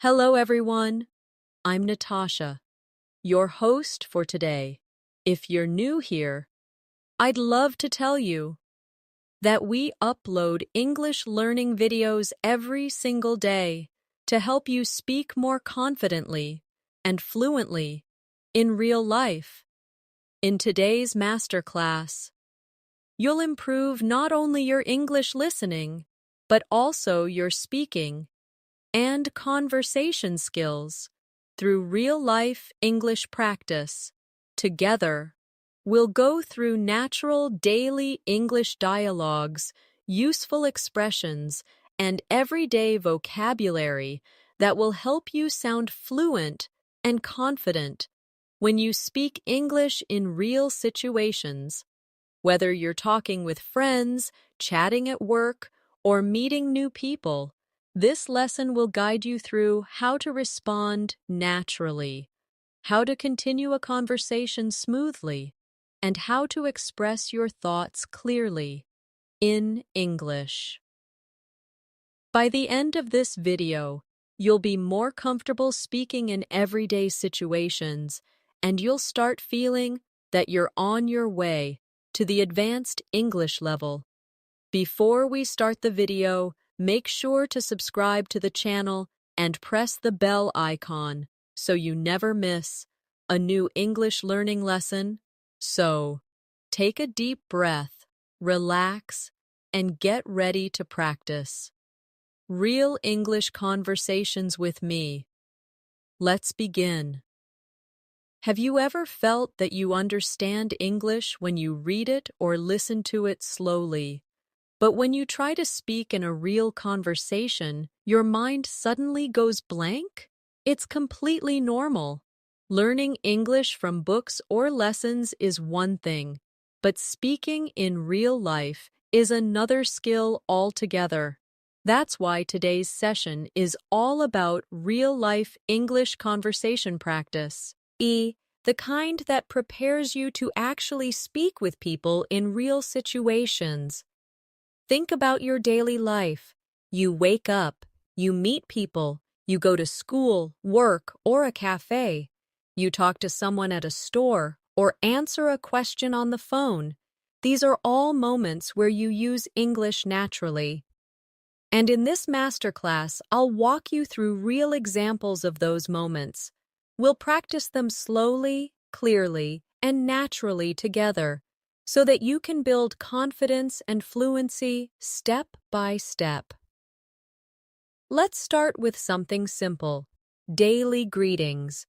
Hello, everyone. I'm Natasha, your host for today. If you're new here, I'd love to tell you that we upload English learning videos every single day to help you speak more confidently and fluently in real life. In today's masterclass, you'll improve not only your English listening, but also your speaking and conversation skills through real-life English practice. Together, we'll go through natural daily English dialogues, useful expressions, and everyday vocabulary that will help you sound fluent and confident when you speak English in real situations. Whether you're talking with friends, chatting at work, or meeting new people, this lesson will guide you through how to respond naturally, how to continue a conversation smoothly, and how to express your thoughts clearly in English. By the end of this video, you'll be more comfortable speaking in everyday situations, and you'll start feeling that you're on your way to the advanced English level. Before we start the video, make sure to subscribe to the channel and press the bell icon so you never miss a new English learning lesson. So, take a deep breath, relax, and get ready to practice. Real English conversations with me. Let's begin. Have you ever felt that you understand English when you read it or listen to it slowly? But when you try to speak in a real conversation, your mind suddenly goes blank? It's completely normal. Learning English from books or lessons is one thing, but speaking in real life is another skill altogether. That's why today's session is all about real-life English conversation practice. The kind that prepares you to actually speak with people in real situations. Think about your daily life. You wake up, you meet people, you go to school, work, or a cafe. You talk to someone at a store or answer a question on the phone. These are all moments where you use English naturally. And in this masterclass, I'll walk you through real examples of those moments. We'll practice them slowly, clearly, and naturally together, so that you can build confidence and fluency step by step. Let's start with something simple: daily greetings.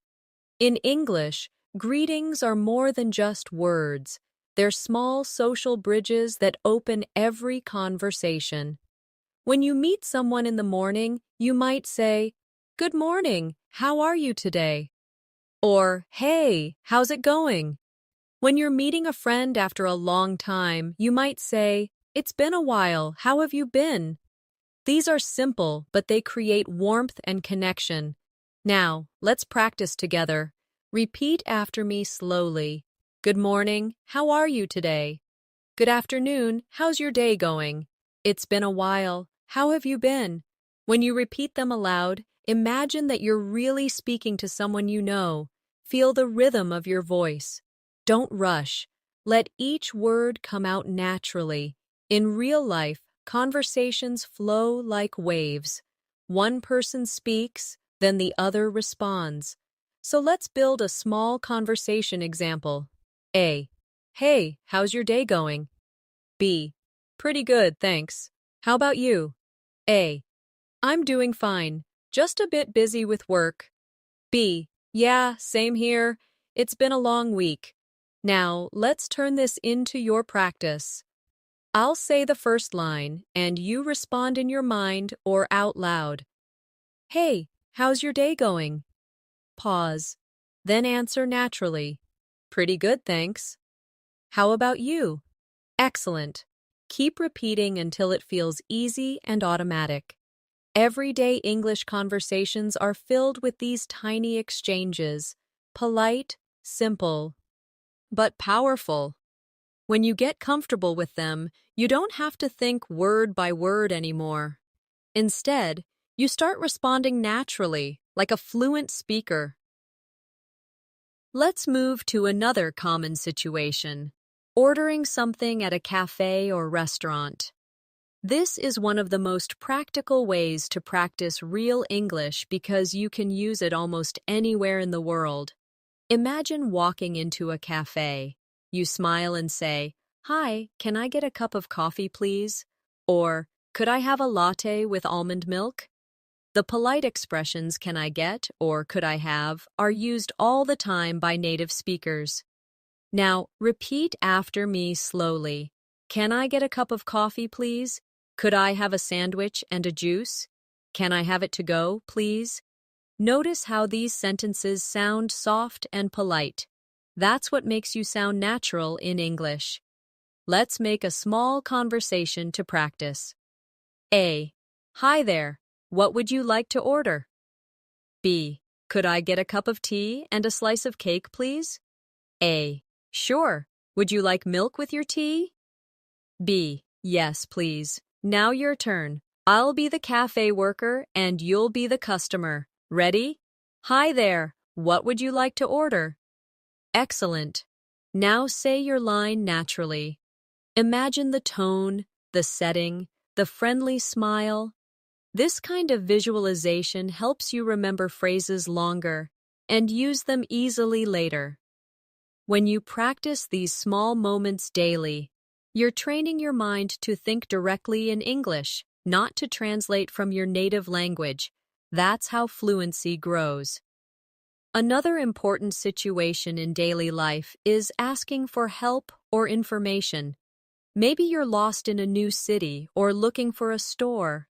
In English, greetings are more than just words. They're small social bridges that open every conversation. When you meet someone in the morning, you might say, "Good morning, how are you today?" Or, "Hey, how's it going?" When you're meeting a friend after a long time, you might say, "It's been a while, how have you been?" These are simple, but they create warmth and connection. Now, let's practice together. Repeat after me slowly. Good morning, how are you today? Good afternoon, how's your day going? It's been a while, how have you been? When you repeat them aloud, imagine that you're really speaking to someone you know. Feel the rhythm of your voice. Don't rush. Let each word come out naturally. In real life, conversations flow like waves. One person speaks, then the other responds. So let's build a small conversation example. A. Hey, how's your day going? B. Pretty good, thanks. How about you? A. I'm doing fine, just a bit busy with work. B. Yeah, same here. It's been a long week. Now, let's turn this into your practice. I'll say the first line, and you respond in your mind or out loud. Hey, how's your day going? Pause. Then answer naturally. Pretty good, thanks. How about you? Excellent. Keep repeating until it feels easy and automatic. Everyday English conversations are filled with these tiny exchanges, polite, simple, but powerful. When you get comfortable with them, you don't have to think word by word anymore. Instead, you start responding naturally, like a fluent speaker. Let's move to another common situation, ordering something at a cafe or restaurant. This is one of the most practical ways to practice real English because you can use it almost anywhere in the world. Imagine walking into a cafe. You smile and say, "Hi, can I get a cup of coffee, please?" Or, "Could I have a latte with almond milk?" The polite expressions "can I get" or "could I have" are used all the time by native speakers. Now, repeat after me slowly. Can I get a cup of coffee, please? Could I have a sandwich and a juice? Can I have it to go, please? Notice how these sentences sound soft and polite. That's what makes you sound natural in English. Let's make a small conversation to practice. A. Hi there. What would you like to order? B. Could I get a cup of tea and a slice of cake, please? A. Sure. Would you like milk with your tea? B. Yes, please. Now your turn. I'll be the cafe worker and you'll be the customer. Ready? Hi there. What would you like to order? Excellent. Now say your line naturally. Imagine the tone, the setting, the friendly smile. This kind of visualization helps you remember phrases longer and use them easily later. When you practice these small moments daily, you're training your mind to think directly in English, not to translate from your native language. That's how fluency grows. Another important situation in daily life is asking for help or information. Maybe you're lost in a new city or looking for a store.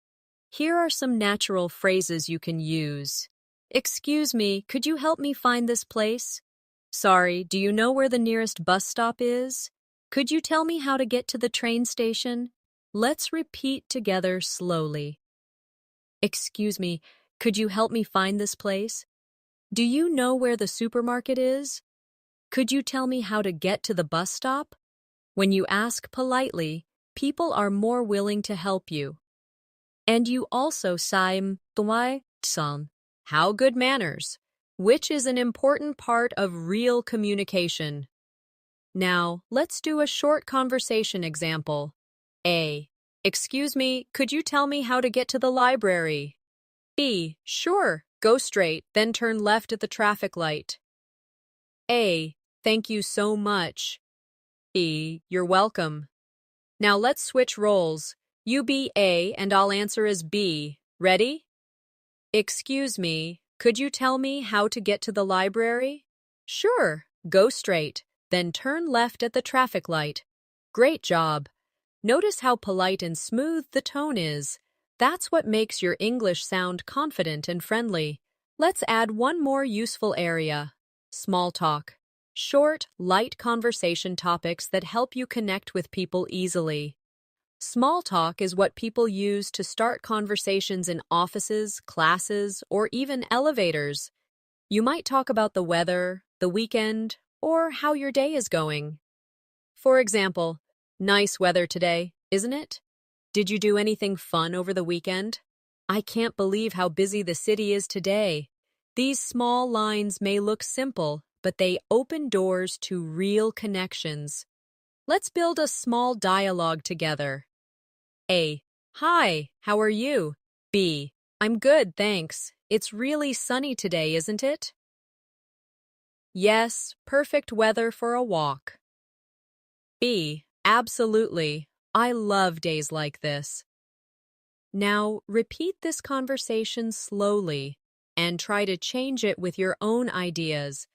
Here are some natural phrases you can use. Excuse me, could you help me find this place? Sorry, do you know where the nearest bus stop is? Could you tell me how to get to the train station? Let's repeat together slowly. Excuse me, could you help me find this place? Do you know where the supermarket is? Could you tell me how to get to the bus stop? When you ask politely, people are more willing to help you. And you also saim son, how good manners, which is an important part of real communication. Now, let's do a short conversation example. A. Excuse me, could you tell me how to get to the library? B. Sure, go straight, then turn left at the traffic light. A. Thank you so much. B. You're welcome. Now let's switch roles. You be A and I'll answer as B. Ready? Excuse me, could you tell me how to get to the library? Sure, go straight, then turn left at the traffic light. Great job. Notice how polite and smooth the tone is. That's what makes your English sound confident and friendly. Let's add one more useful area. Small talk. Short, light conversation topics that help you connect with people easily. Small talk is what people use to start conversations in offices, classes, or even elevators. You might talk about the weather, the weekend, or how your day is going. For example, nice weather today, isn't it? Did you do anything fun over the weekend? I can't believe how busy the city is today. These small lines may look simple, but they open doors to real connections. Let's build a small dialogue together. A. Hi, how are you? B. I'm good, thanks. It's really sunny today, isn't it? Yes, perfect weather for a walk. B. Absolutely. I love days like this. Now, repeat this conversation slowly and try to change it with your own ideas.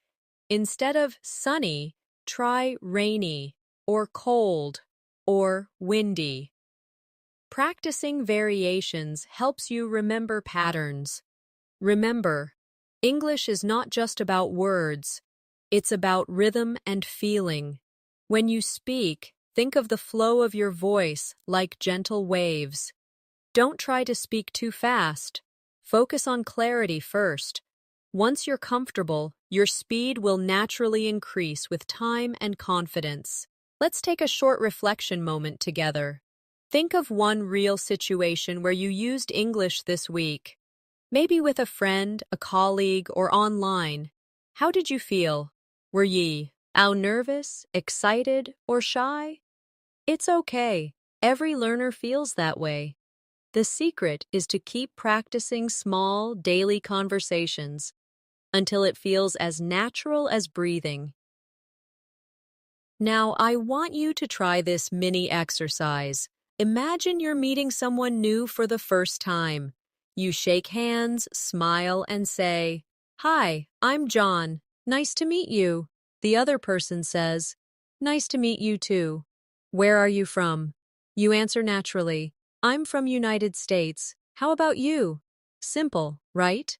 Instead of sunny, try rainy, or cold, or windy. Practicing variations helps you remember patterns. Remember, English is not just about words. It's about rhythm and feeling. When you speak, think of the flow of your voice like gentle waves. Don't try to speak too fast. Focus on clarity first. Once you're comfortable, your speed will naturally increase with time and confidence. Let's take a short reflection moment together. Think of one real situation where you used English this week. Maybe with a friend, a colleague, or online. How did you feel? Were ye nervous, excited, or shy? It's okay. Every learner feels that way. The secret is to keep practicing small, daily conversations until it feels as natural as breathing. Now, I want you to try this mini exercise. Imagine you're meeting someone new for the first time. You shake hands, smile, and say, "Hi, I'm John. Nice to meet you." The other person says, "Nice to meet you too." "Where are you from?" You answer naturally, "I'm from United States. How about you?" Simple, right?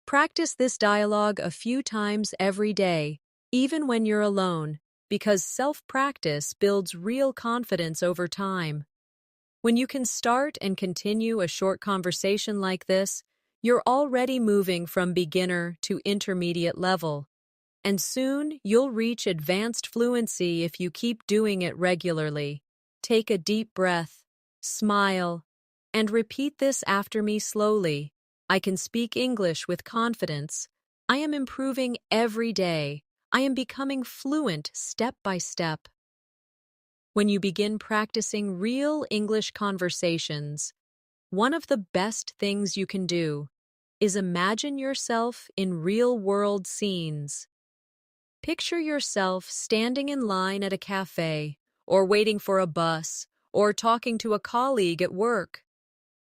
Practice this dialogue a few times every day, even when you're alone, because self-practice builds real confidence over time. When you can start and continue a short conversation like this, you're already moving from beginner to intermediate level. And soon you'll reach advanced fluency if you keep doing it regularly. Take a deep breath, smile, and repeat this after me slowly. I can speak English with confidence. I am improving every day. I am becoming fluent step by step. When you begin practicing real English conversations, one of the best things you can do is imagine yourself in real-world scenes. Picture yourself standing in line at a cafe, or waiting for a bus, or talking to a colleague at work.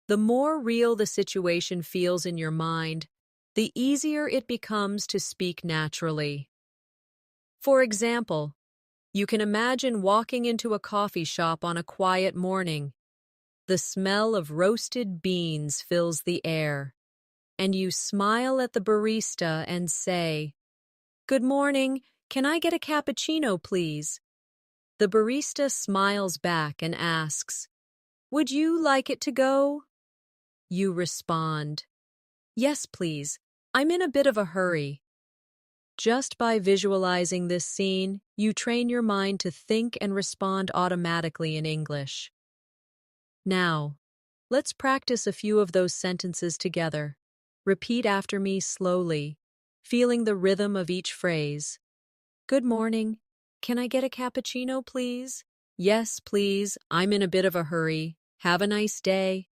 The more real the situation feels in your mind, the easier it becomes to speak naturally. For example, you can imagine walking into a coffee shop on a quiet morning. The smell of roasted beans fills the air, and you smile at the barista and say, "Good morning, can I get a cappuccino, please?" The barista smiles back and asks, "Would you like it to go?" You respond, "Yes, please. I'm in a bit of a hurry." Just by visualizing this scene, you train your mind to think and respond automatically in English. Now, let's practice a few of those sentences together. Repeat after me slowly, feeling the rhythm of each phrase. "Good morning. Can I get a cappuccino, please?" "Yes, please. I'm in a bit of a hurry. Have a nice day."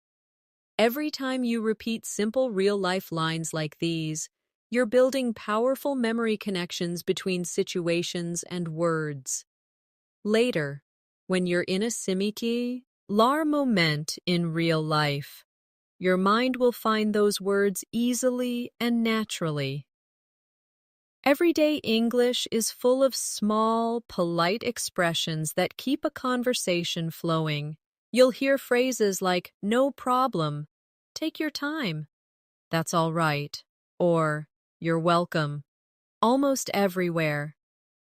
Every time you repeat simple real-life lines like these, you're building powerful memory connections between situations and words. Later, when you're in a moment in real life, your mind will find those words easily and naturally. Everyday English is full of small, polite expressions that keep a conversation flowing. You'll hear phrases like, "No problem," "Take your time," "That's all right," or "You're welcome," almost everywhere.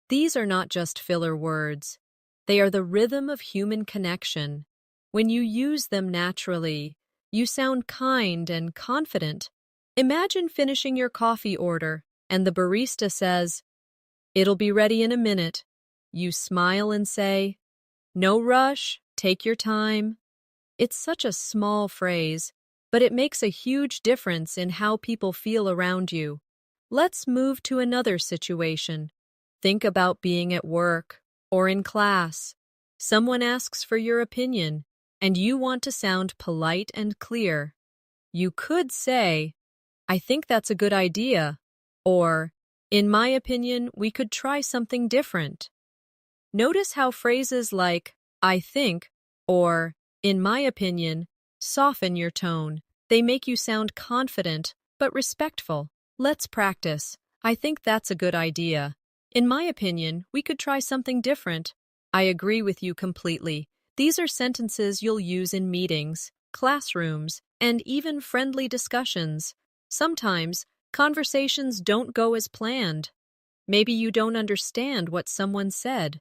These are not just filler words. They are the rhythm of human connection. When you use them naturally, you sound kind and confident. Imagine finishing your coffee order, and the barista says, "It'll be ready in a minute." You smile and say, "No rush, take your time." It's such a small phrase, but it makes a huge difference in how people feel around you. Let's move to another situation. Think about being at work or in class. Someone asks for your opinion, and you want to sound polite and clear. You could say, "I think that's a good idea," or, "In my opinion, we could try something different." Notice how phrases like, "I think," or, "In my opinion," soften your tone. They make you sound confident, but respectful. Let's practice. "I think that's a good idea." "In my opinion, we could try something different." "I agree with you completely." These are sentences you'll use in meetings, classrooms, and even friendly discussions. Sometimes, conversations don't go as planned. Maybe you don't understand what someone said.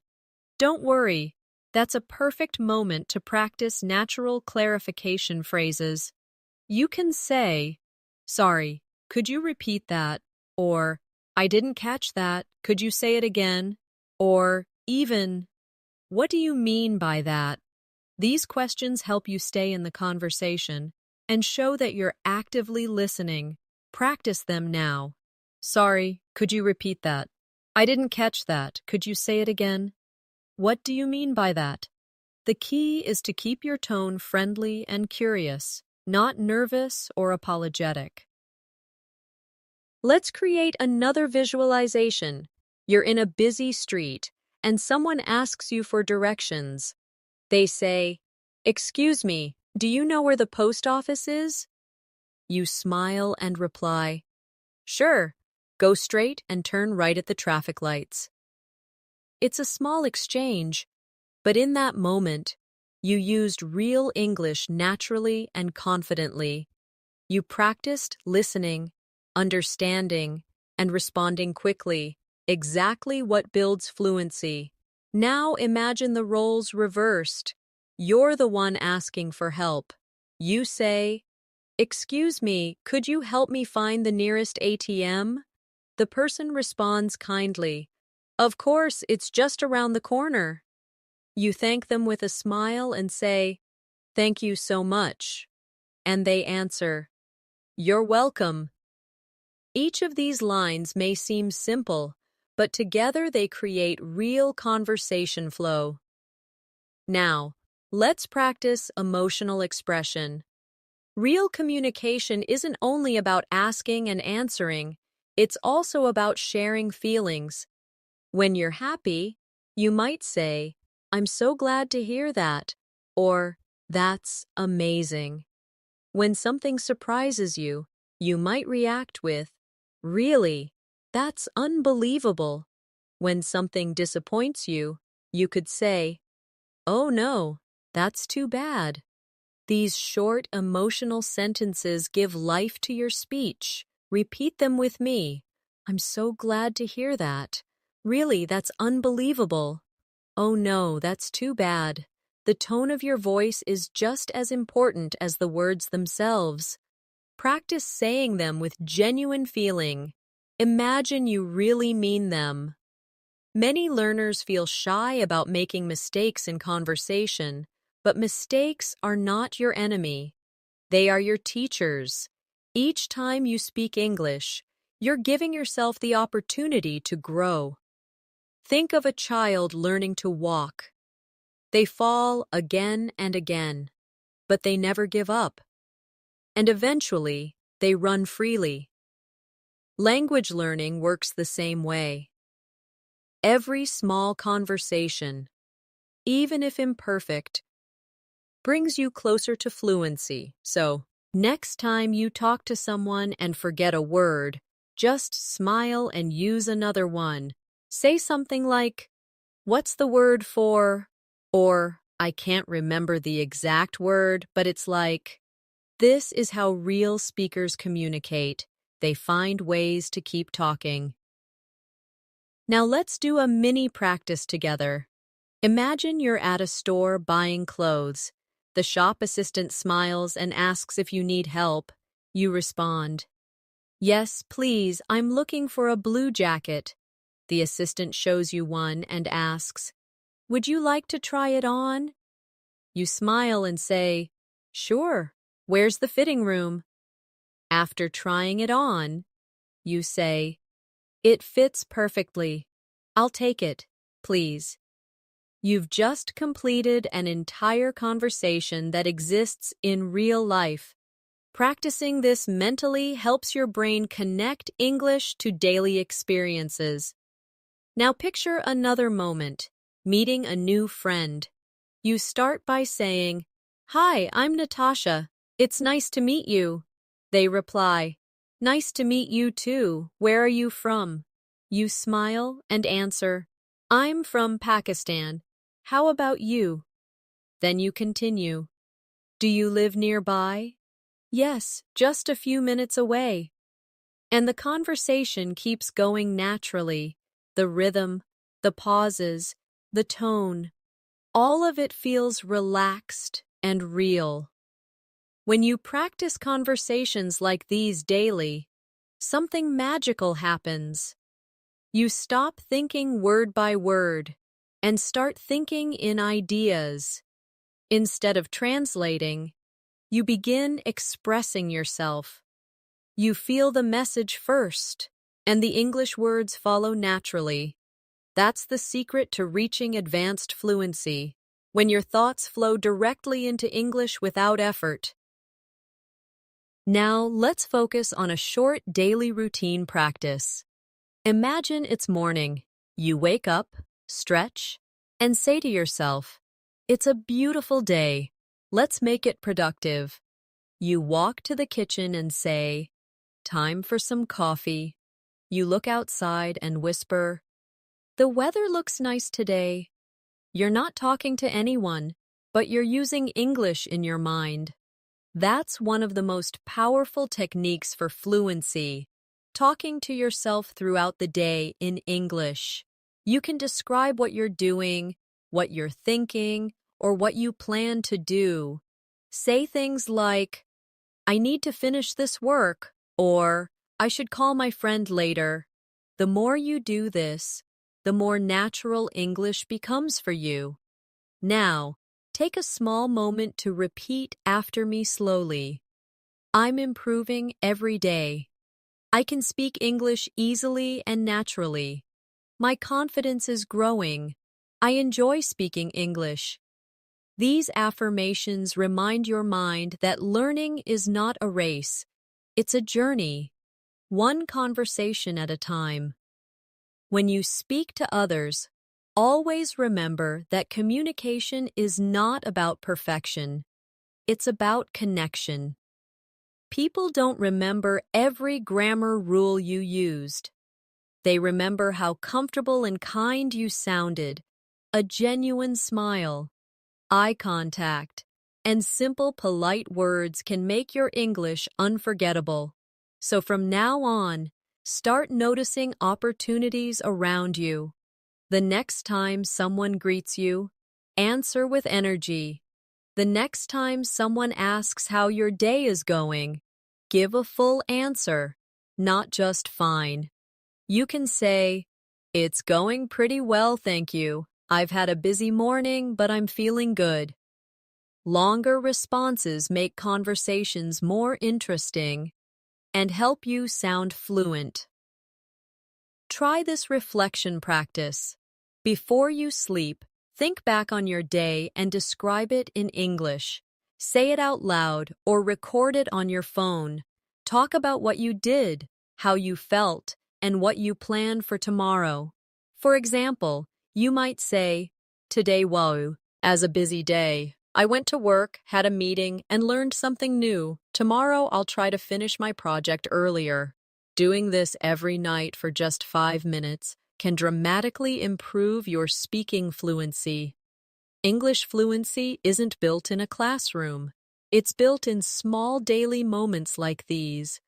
Don't worry. That's a perfect moment to practice natural clarification phrases. You can say, "Sorry, could you repeat that?" Or, "I didn't catch that. Could you say it again?" Or, even, "What do you mean by that?" These questions help you stay in the conversation. and show that you're actively listening. Practice them now. Sorry, could you repeat that? I didn't catch that. Could you say it again? What do you mean by that? The key is to keep your tone friendly and curious, not nervous or apologetic. Let's create another visualization. You're in a busy street, and someone asks you for directions. They say, "Excuse me, do you know where the post office is?" You smile and reply, "Sure, go straight and turn right at the traffic lights." It's a small exchange, but in that moment, you used real English naturally and confidently. You practiced listening, understanding, and responding quickly, exactly what builds fluency. Now imagine the roles reversed. You're the one asking for help. You say, "Excuse me, could you help me find the nearest ATM?" The person responds kindly, "Of course, it's just around the corner." You thank them with a smile and say, "Thank you so much." And they answer, "You're welcome." Each of these lines may seem simple, but together they create real conversation flow. Now, let's practice emotional expression. Real communication isn't only about asking and answering, it's also about sharing feelings. When you're happy, you might say, "I'm so glad to hear that," or "That's amazing." When something surprises you, you might react with, "Really? That's unbelievable." When something disappoints you, you could say, "Oh no, that's too bad." These short, emotional sentences give life to your speech. Repeat them with me. "I'm so glad to hear that." "Really, that's unbelievable." "Oh no, that's too bad." The tone of your voice is just as important as the words themselves. Practice saying them with genuine feeling. Imagine you really mean them. Many learners feel shy about making mistakes in conversation, but mistakes are not your enemy. They are your teachers. Each time you speak English, you're giving yourself the opportunity to grow. Think of a child learning to walk. They fall again and again, but they never give up. And eventually, they run freely. Language learning works the same way. Every small conversation, even if imperfect, brings you closer to fluency. So, next time you talk to someone and forget a word, just smile and use another one. Say something like, "What's the word for?" Or, "I can't remember the exact word, but it's like." This is how real speakers communicate. They find ways to keep talking. Now let's do a mini practice together. Imagine you're at a store buying clothes. The shop assistant smiles and asks if you need help. You respond, "Yes, please, I'm looking for a blue jacket." The assistant shows you one and asks, "Would you like to try it on?" You smile and say, "Sure, where's the fitting room?" After trying it on, you say, "It fits perfectly. I'll take it, please." You've just completed an entire conversation that exists in real life. Practicing this mentally helps your brain connect English to daily experiences. Now picture another moment, meeting a new friend. You start by saying, "Hi, I'm Natasha. It's nice to meet you." They reply, "Nice to meet you too. Where are you from?" You smile and answer, "I'm from Pakistan. How about you?" Then you continue, "Do you live nearby?" "Yes, just a few minutes away." And the conversation keeps going naturally. The rhythm, the pauses, the tone, all of it feels relaxed and real. When you practice conversations like these daily, something magical happens. You stop thinking word by word and start thinking in ideas. Instead of translating, You begin expressing yourself. You feel the message first, and the English words follow naturally. That's the secret to reaching advanced fluency, when your thoughts flow directly into English without effort. Now, let's focus on a short daily routine practice. Imagine it's morning. You wake up, stretch, and say to yourself, "It's a beautiful day. Let's make it productive." You walk to the kitchen and say, "Time for some coffee." You look outside and whisper, "The weather looks nice today." You're not talking to anyone, but you're using English in your mind. That's one of the most powerful techniques for fluency, talking to yourself throughout the day in English. You can describe what you're doing, what you're thinking, or what you plan to do. Say things like, "I need to finish this work," or "I should call my friend later." The more you do this, the more natural English becomes for you. Now, take a small moment to repeat after me slowly. I'm improving every day. I can speak English easily and naturally. My confidence is growing. I enjoy speaking English. These affirmations remind your mind that learning is not a race. It's a journey, one conversation at a time. When you speak to others, always remember that communication is not about perfection. It's about connection. People don't remember every grammar rule you used. They remember how comfortable and kind you sounded, a genuine smile, eye contact, and simple, polite words can make your English unforgettable. So from now on, start noticing opportunities around you. The next time someone greets you, answer with energy. The next time someone asks how your day is going, give a full answer, not just fine. You can say, "It's going pretty well, thank you. I've had a busy morning, but I'm feeling good." Longer responses make conversations more interesting and help you sound fluent. Try this reflection practice. Before you sleep, think back on your day and describe it in English. Say it out loud or record it on your phone. Talk about what you did, how you felt, and what you plan for tomorrow. For example, you might say, "Today as a busy day. I went to work, had a meeting, and learned something new. Tomorrow I'll try to finish my project earlier." Doing this every night for just 5 minutes can dramatically improve your speaking fluency. English fluency isn't built in a classroom. It's built in small daily moments like these.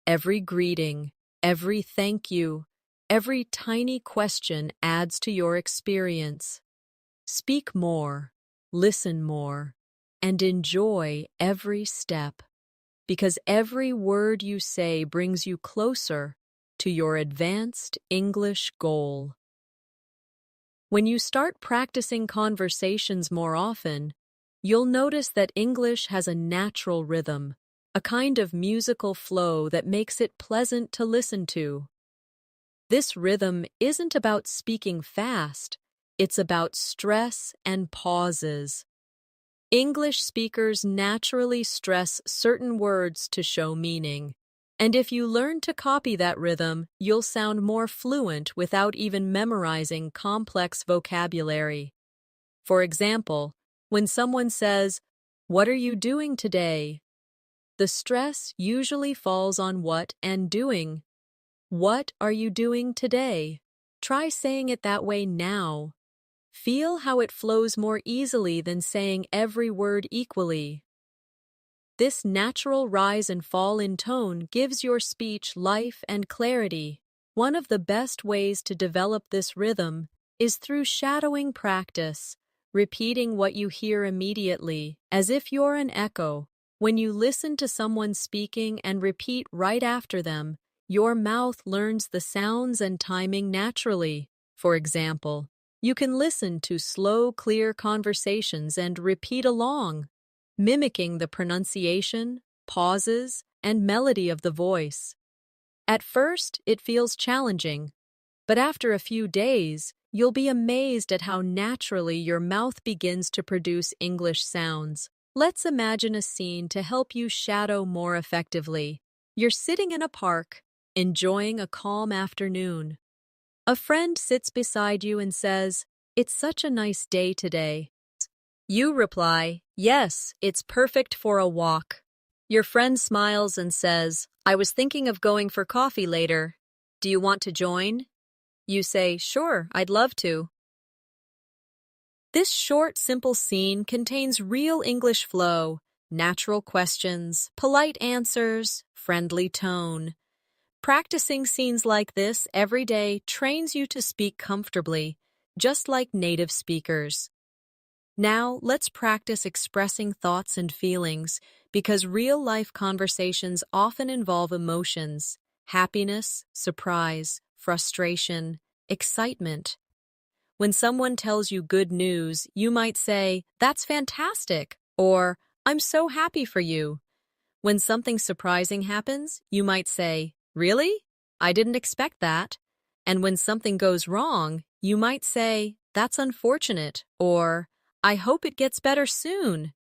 Every greeting, every thank you, every tiny question adds to your experience. Speak more, listen more, and enjoy every step, because every word you say brings you closer to your advanced English goal. When you start practicing conversations more often, you'll notice that English has a natural rhythm, a kind of musical flow that makes it pleasant to listen to. This rhythm isn't about speaking fast, it's about stress and pauses. English speakers naturally stress certain words to show meaning, and if you learn to copy that rhythm, you'll sound more fluent without even memorizing complex vocabulary. For example, when someone says, "What are you doing today?" the stress usually falls on what and doing. What are you doing today? Try saying it that way now. Feel how it flows more easily than saying every word equally. This natural rise and fall in tone gives your speech life and clarity. One of the best ways to develop this rhythm is through shadowing practice, repeating what you hear immediately, as if you're an echo. When you listen to someone speaking and repeat right after them, your mouth learns the sounds and timing naturally. For example, you can listen to slow, clear conversations and repeat along. mimicking the pronunciation, pauses, and melody of the voice. At first, it feels challenging, but after a few days, you'll be amazed at how naturally your mouth begins to produce English sounds. Let's imagine a scene to help you shadow more effectively. You're sitting in a park, enjoying a calm afternoon. A friend sits beside you and says, "It's such a nice day today." You reply, "Yes, it's perfect for a walk." Your friend smiles and says, "I was thinking of going for coffee later. Do you want to join?" You say, "Sure, I'd love to." This short, simple scene contains real English flow, natural questions, polite answers, friendly tone. Practicing scenes like this every day trains you to speak comfortably, just like native speakers. Now, let's practice expressing thoughts and feelings because real-life conversations often involve emotions, happiness, surprise, frustration, excitement. When someone tells you good news, you might say, "That's fantastic," or "I'm so happy for you." When something surprising happens, you might say, "Really? I didn't expect that." And when something goes wrong, you might say, "That's unfortunate," or "I hope it gets better soon."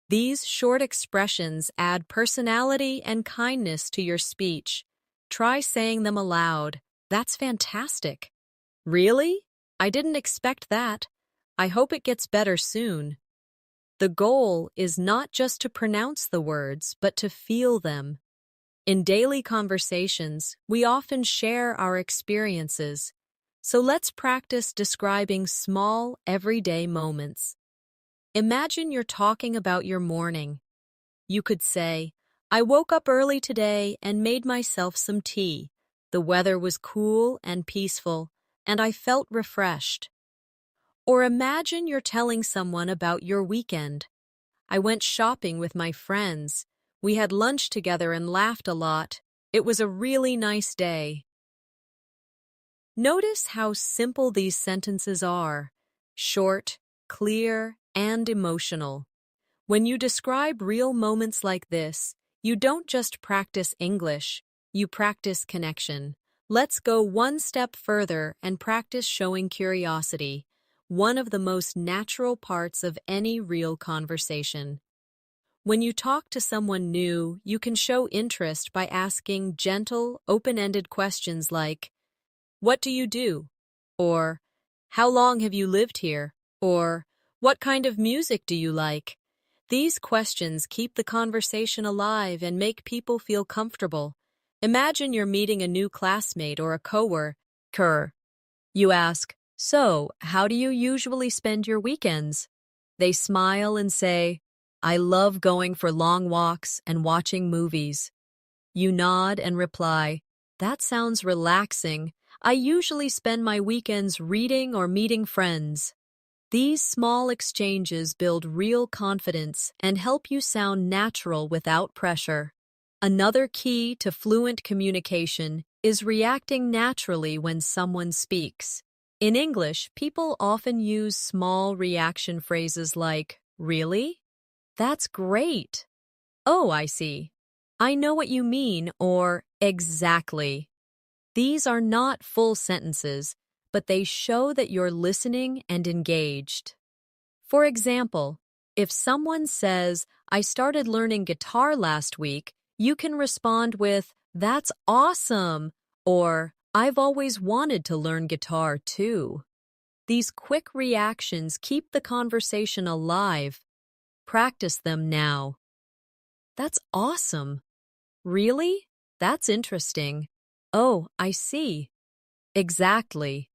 These short expressions add personality and kindness to your speech. Try saying them aloud. "That's fantastic." "Really? I didn't expect that. I hope it gets better soon." The goal is not just to pronounce the words, but to feel them. In daily conversations, we often share our experiences. So let's practice describing small, everyday moments. Imagine you're talking about your morning. You could say, "I woke up early today and made myself some tea. The weather was cool and peaceful, and I felt refreshed." Or imagine you're telling someone about your weekend. "I went shopping with my friends. We had lunch together and laughed a lot. It was a really nice day." Notice how simple these sentences are: short, clear, and emotional. When you describe real moments like this, you don't just practice English, you practice connection. Let's go one step further and practice showing curiosity, one of the most natural parts of any real conversation. When you talk to someone new, you can show interest by asking gentle, open-ended questions like, "What do you do?" Or, "How long have you lived here?" Or, "What kind of music do you like?" These questions keep the conversation alive and make people feel comfortable. Imagine you're meeting a new classmate or a coworker. You ask, "So, how do you usually spend your weekends?" They smile and say, "I love going for long walks and watching movies." You nod and reply, "That sounds relaxing. I usually spend my weekends reading or meeting friends." These small exchanges build real confidence and help you sound natural without pressure. Another key to fluent communication is reacting naturally when someone speaks. In English, people often use small reaction phrases like, "Really? That's great. Oh, I see. I know what you mean," or "Exactly." These are not full sentences, but they show that you're listening and engaged. For example, if someone says, "I started learning guitar last week," you can respond with, "That's awesome," or "I've always wanted to learn guitar too." These quick reactions keep the conversation alive. Practice them now. "That's awesome." "Really? That's interesting." "Oh, I see." "Exactly."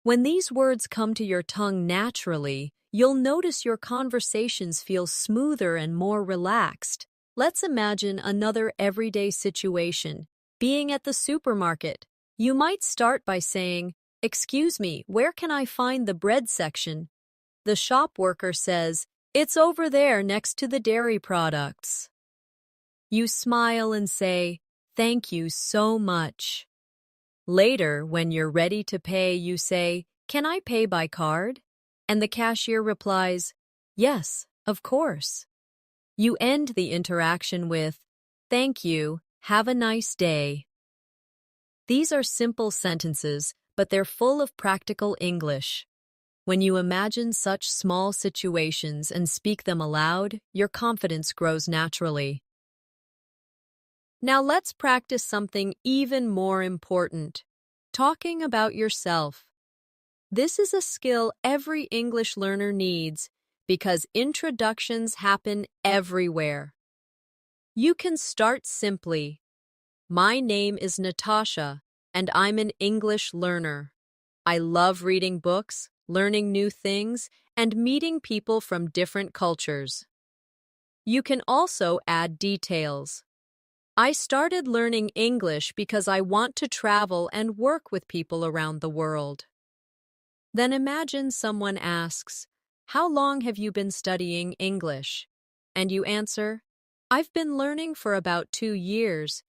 When these words come to your tongue naturally, you'll notice your conversations feel smoother and more relaxed. Let's imagine another everyday situation. Being at the supermarket, you might start by saying, "Excuse me, where can I find the bread section?" The shop worker says, "It's over there next to the dairy products." You smile and say, "Thank you so much." Later, when you're ready to pay, you say, "Can I pay by card?" And the cashier replies, "Yes, of course." You end the interaction with, "Thank you, have a nice day." These are simple sentences, but they're full of practical English. When you imagine such small situations and speak them aloud, your confidence grows naturally. Now let's practice something even more important, talking about yourself. This is a skill every English learner needs because introductions happen everywhere. You can start simply. My name is Natasha, and I'm an English learner. I love reading books, learning new things, and meeting people from different cultures. You can also add details. I started learning English because I want to travel and work with people around the world. Then imagine someone asks, "How long have you been studying English?" And you answer, "I've been learning for about 2 years,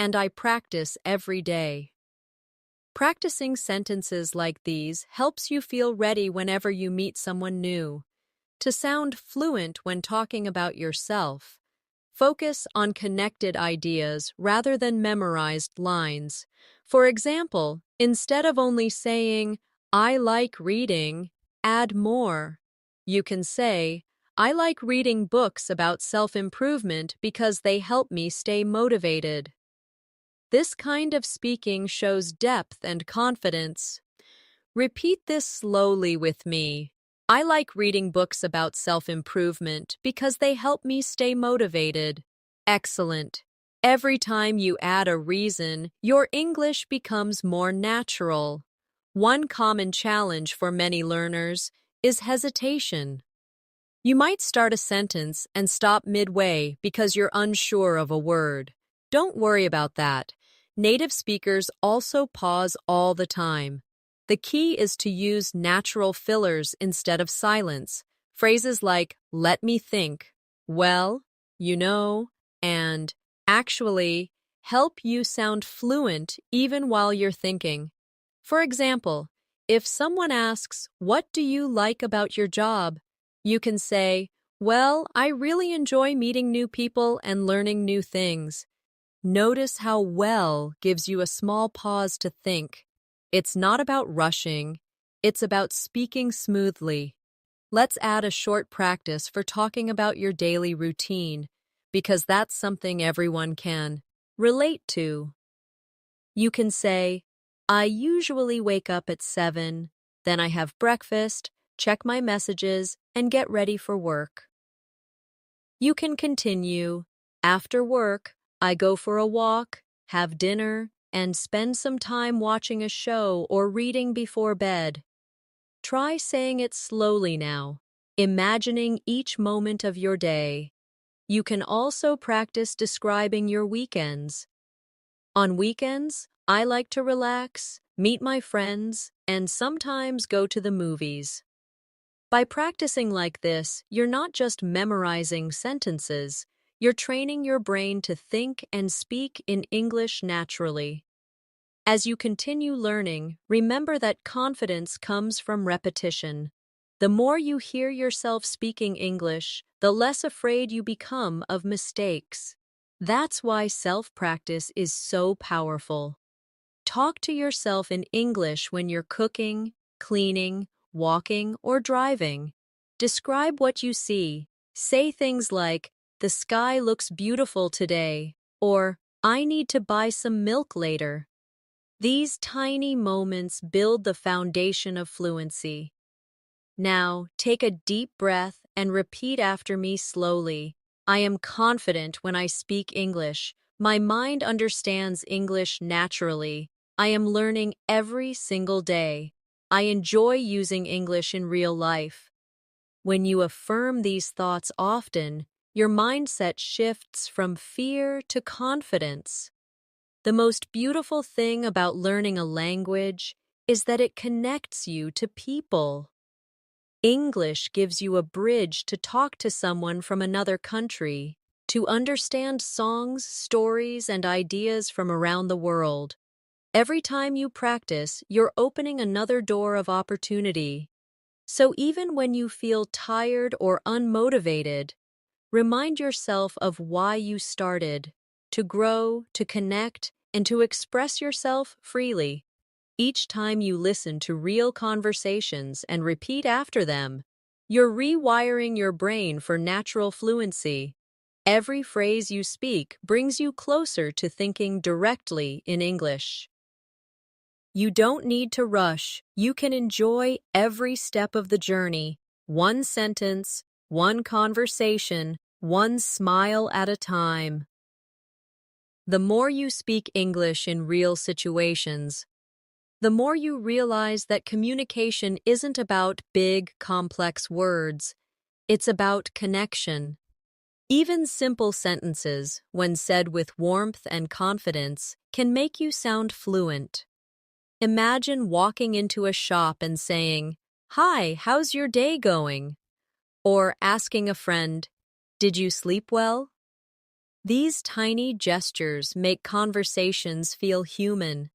and I practice every day." Practicing sentences like these helps you feel ready whenever you meet someone new. To sound fluent when talking about yourself, focus on connected ideas rather than memorized lines. For example, instead of only saying, "I like reading," add more. You can say, "I like reading books about self-improvement because they help me stay motivated." This kind of speaking shows depth and confidence. Repeat this slowly with me. I like reading books about self-improvement because they help me stay motivated. Excellent. Every time you add a reason, your English becomes more natural. One common challenge for many learners is hesitation. You might start a sentence and stop midway because you're unsure of a word. Don't worry about that. Native speakers also pause all the time. The key is to use natural fillers instead of silence. Phrases like, "let me think," "well," "you know," and "actually" help you sound fluent even while you're thinking. For example, if someone asks, "What do you like about your job?" you can say, "Well, I really enjoy meeting new people and learning new things." Notice how "well" gives you a small pause to think. It's not about rushing, it's about speaking smoothly. Let's add a short practice for talking about your daily routine, because that's something everyone can relate to. You can say, "I usually wake up at 7, then I have breakfast, check my messages, and get ready for work." You can continue, "After work, I go for a walk, have dinner, and spend some time watching a show or reading before bed." Try saying it slowly now, imagining each moment of your day. You can also practice describing your weekends. On weekends, I like to relax, meet my friends, and sometimes go to the movies. By practicing like this, you're not just memorizing sentences, you're training your brain to think and speak in English naturally. As you continue learning, remember that confidence comes from repetition. The more you hear yourself speaking English, the less afraid you become of mistakes. That's why self-practice is so powerful. Talk to yourself in English when you're cooking, cleaning, walking, or driving. Describe what you see. Say things like, "The sky looks beautiful today," or "I need to buy some milk later." These tiny moments build the foundation of fluency. Now, take a deep breath and repeat after me slowly. I am confident when I speak English. My mind understands English naturally. I am learning every single day. I enjoy using English in real life. When you affirm these thoughts often, your mindset shifts from fear to confidence. The most beautiful thing about learning a language is that it connects you to people. English gives you a bridge to talk to someone from another country, to understand songs, stories, and ideas from around the world. Every time you practice, you're opening another door of opportunity. So even when you feel tired or unmotivated, Remind yourself of why you started, to grow, to connect, and to express yourself freely. Each time you listen to real conversations and repeat after them, you're rewiring your brain for natural fluency. Every phrase you speak brings you closer to thinking directly in English. You don't need to rush. You can enjoy every step of the journey, one sentence, one conversation, one smile at a time. The more you speak English in real situations, the more you realize that communication isn't about big, complex words. It's about connection. Even simple sentences, when said with warmth and confidence, can make you sound fluent. Imagine walking into a shop and saying, "Hi, how's your day going?" Or asking a friend, "Did you sleep well?" These tiny gestures make conversations feel human,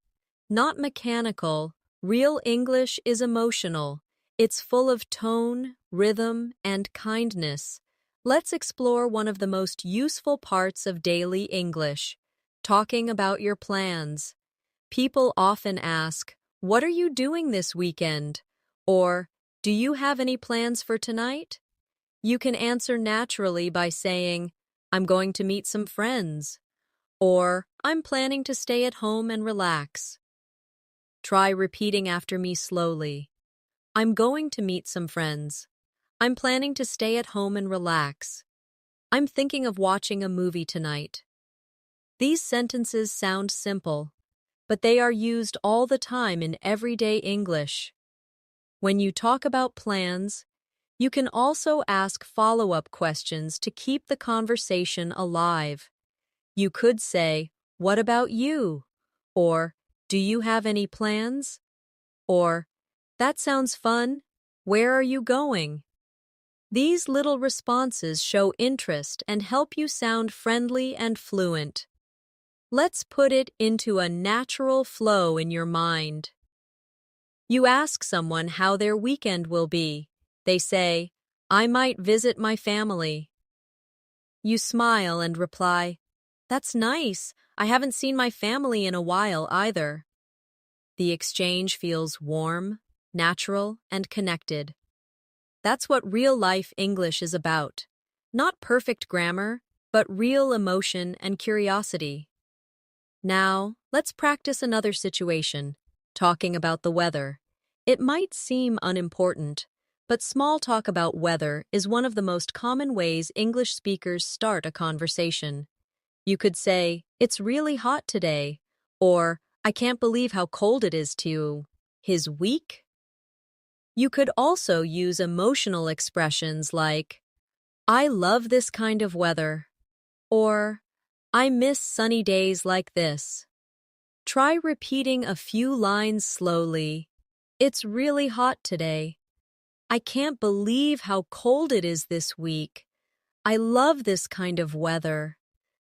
not mechanical. Real English is emotional. It's full of tone, rhythm, and kindness. Let's explore one of the most useful parts of daily English, talking about your plans. People often ask, "What are you doing this weekend?" Or, "Do you have any plans for tonight?" You can answer naturally by saying, "I'm going to meet some friends," or "I'm planning to stay at home and relax." Try repeating after me slowly. I'm going to meet some friends. I'm planning to stay at home and relax. I'm thinking of watching a movie tonight. These sentences sound simple, but they are used all the time in everyday English. When you talk about plans, you can also ask follow-up questions to keep the conversation alive. You could say, "What about you?" Or, "Do you have any plans?" Or, "That sounds fun. Where are you going?" These little responses show interest and help you sound friendly and fluent. Let's put it into a natural flow in your mind. You ask someone how their weekend will be. They say, "I might visit my family." You smile and reply, "That's nice. I haven't seen my family in a while either." The exchange feels warm, natural, and connected. That's what real-life English is about. Not perfect grammar, but real emotion and curiosity. Now, let's practice another situation, talking about the weather. It might seem unimportant, but small talk about weather is one of the most common ways English speakers start a conversation. You could say, "It's really hot today," or "I can't believe how cold it is to his week." You could also use emotional expressions like, "I love this kind of weather," or "I miss sunny days like this." Try repeating a few lines slowly. "It's really hot today." "I can't believe how cold it is this week." "I love this kind of weather."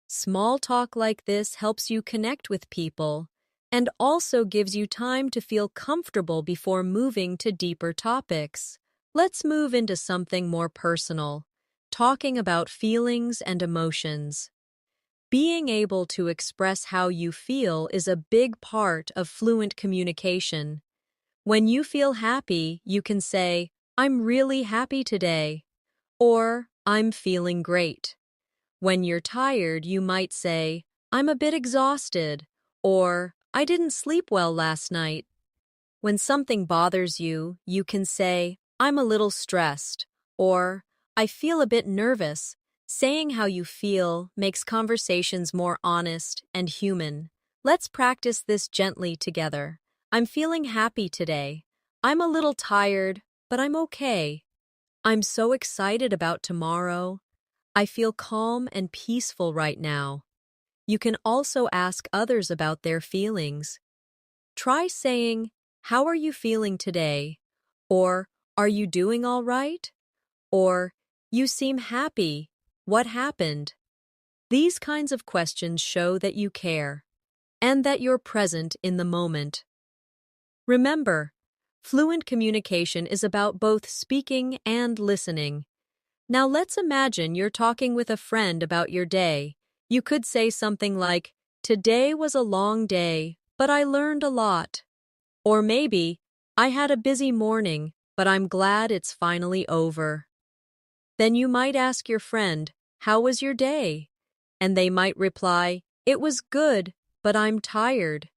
Small talk like this helps you connect with people and also gives you time to feel comfortable before moving to deeper topics. Let's move into something more personal, talking about feelings and emotions. Being able to express how you feel is a big part of fluent communication. When you feel happy, you can say, "I'm really happy today," or "I'm feeling great." When you're tired, you might say, "I'm a bit exhausted," or "I didn't sleep well last night." When something bothers you, you can say, "I'm a little stressed," or "I feel a bit nervous." Saying how you feel makes conversations more honest and human. Let's practice this gently together. "I'm feeling happy today." "I'm a little tired, but I'm okay." "I'm so excited about tomorrow." "I feel calm and peaceful right now." You can also ask others about their feelings. Try saying, "How are you feeling today?" Or, "Are you doing all right?" Or, "You seem happy. What happened?" These kinds of questions show that you care and that you're present in the moment. Remember, fluent communication is about both speaking and listening. Now let's imagine you're talking with a friend about your day. You could say something like, "Today was a long day, but I learned a lot." Or maybe, "I had a busy morning, but I'm glad it's finally over." Then you might ask your friend, "How was your day?" And they might reply, "It was good, but I'm tired."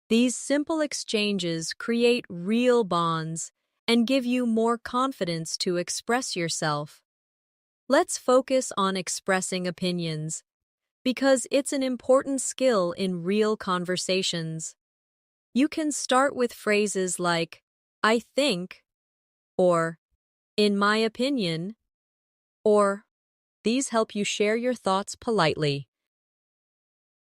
These simple exchanges create real bonds and give you more confidence to express yourself. Let's focus on expressing opinions, because it's an important skill in real conversations. You can start with phrases like, "I think," or "in my opinion," or these help you share your thoughts politely.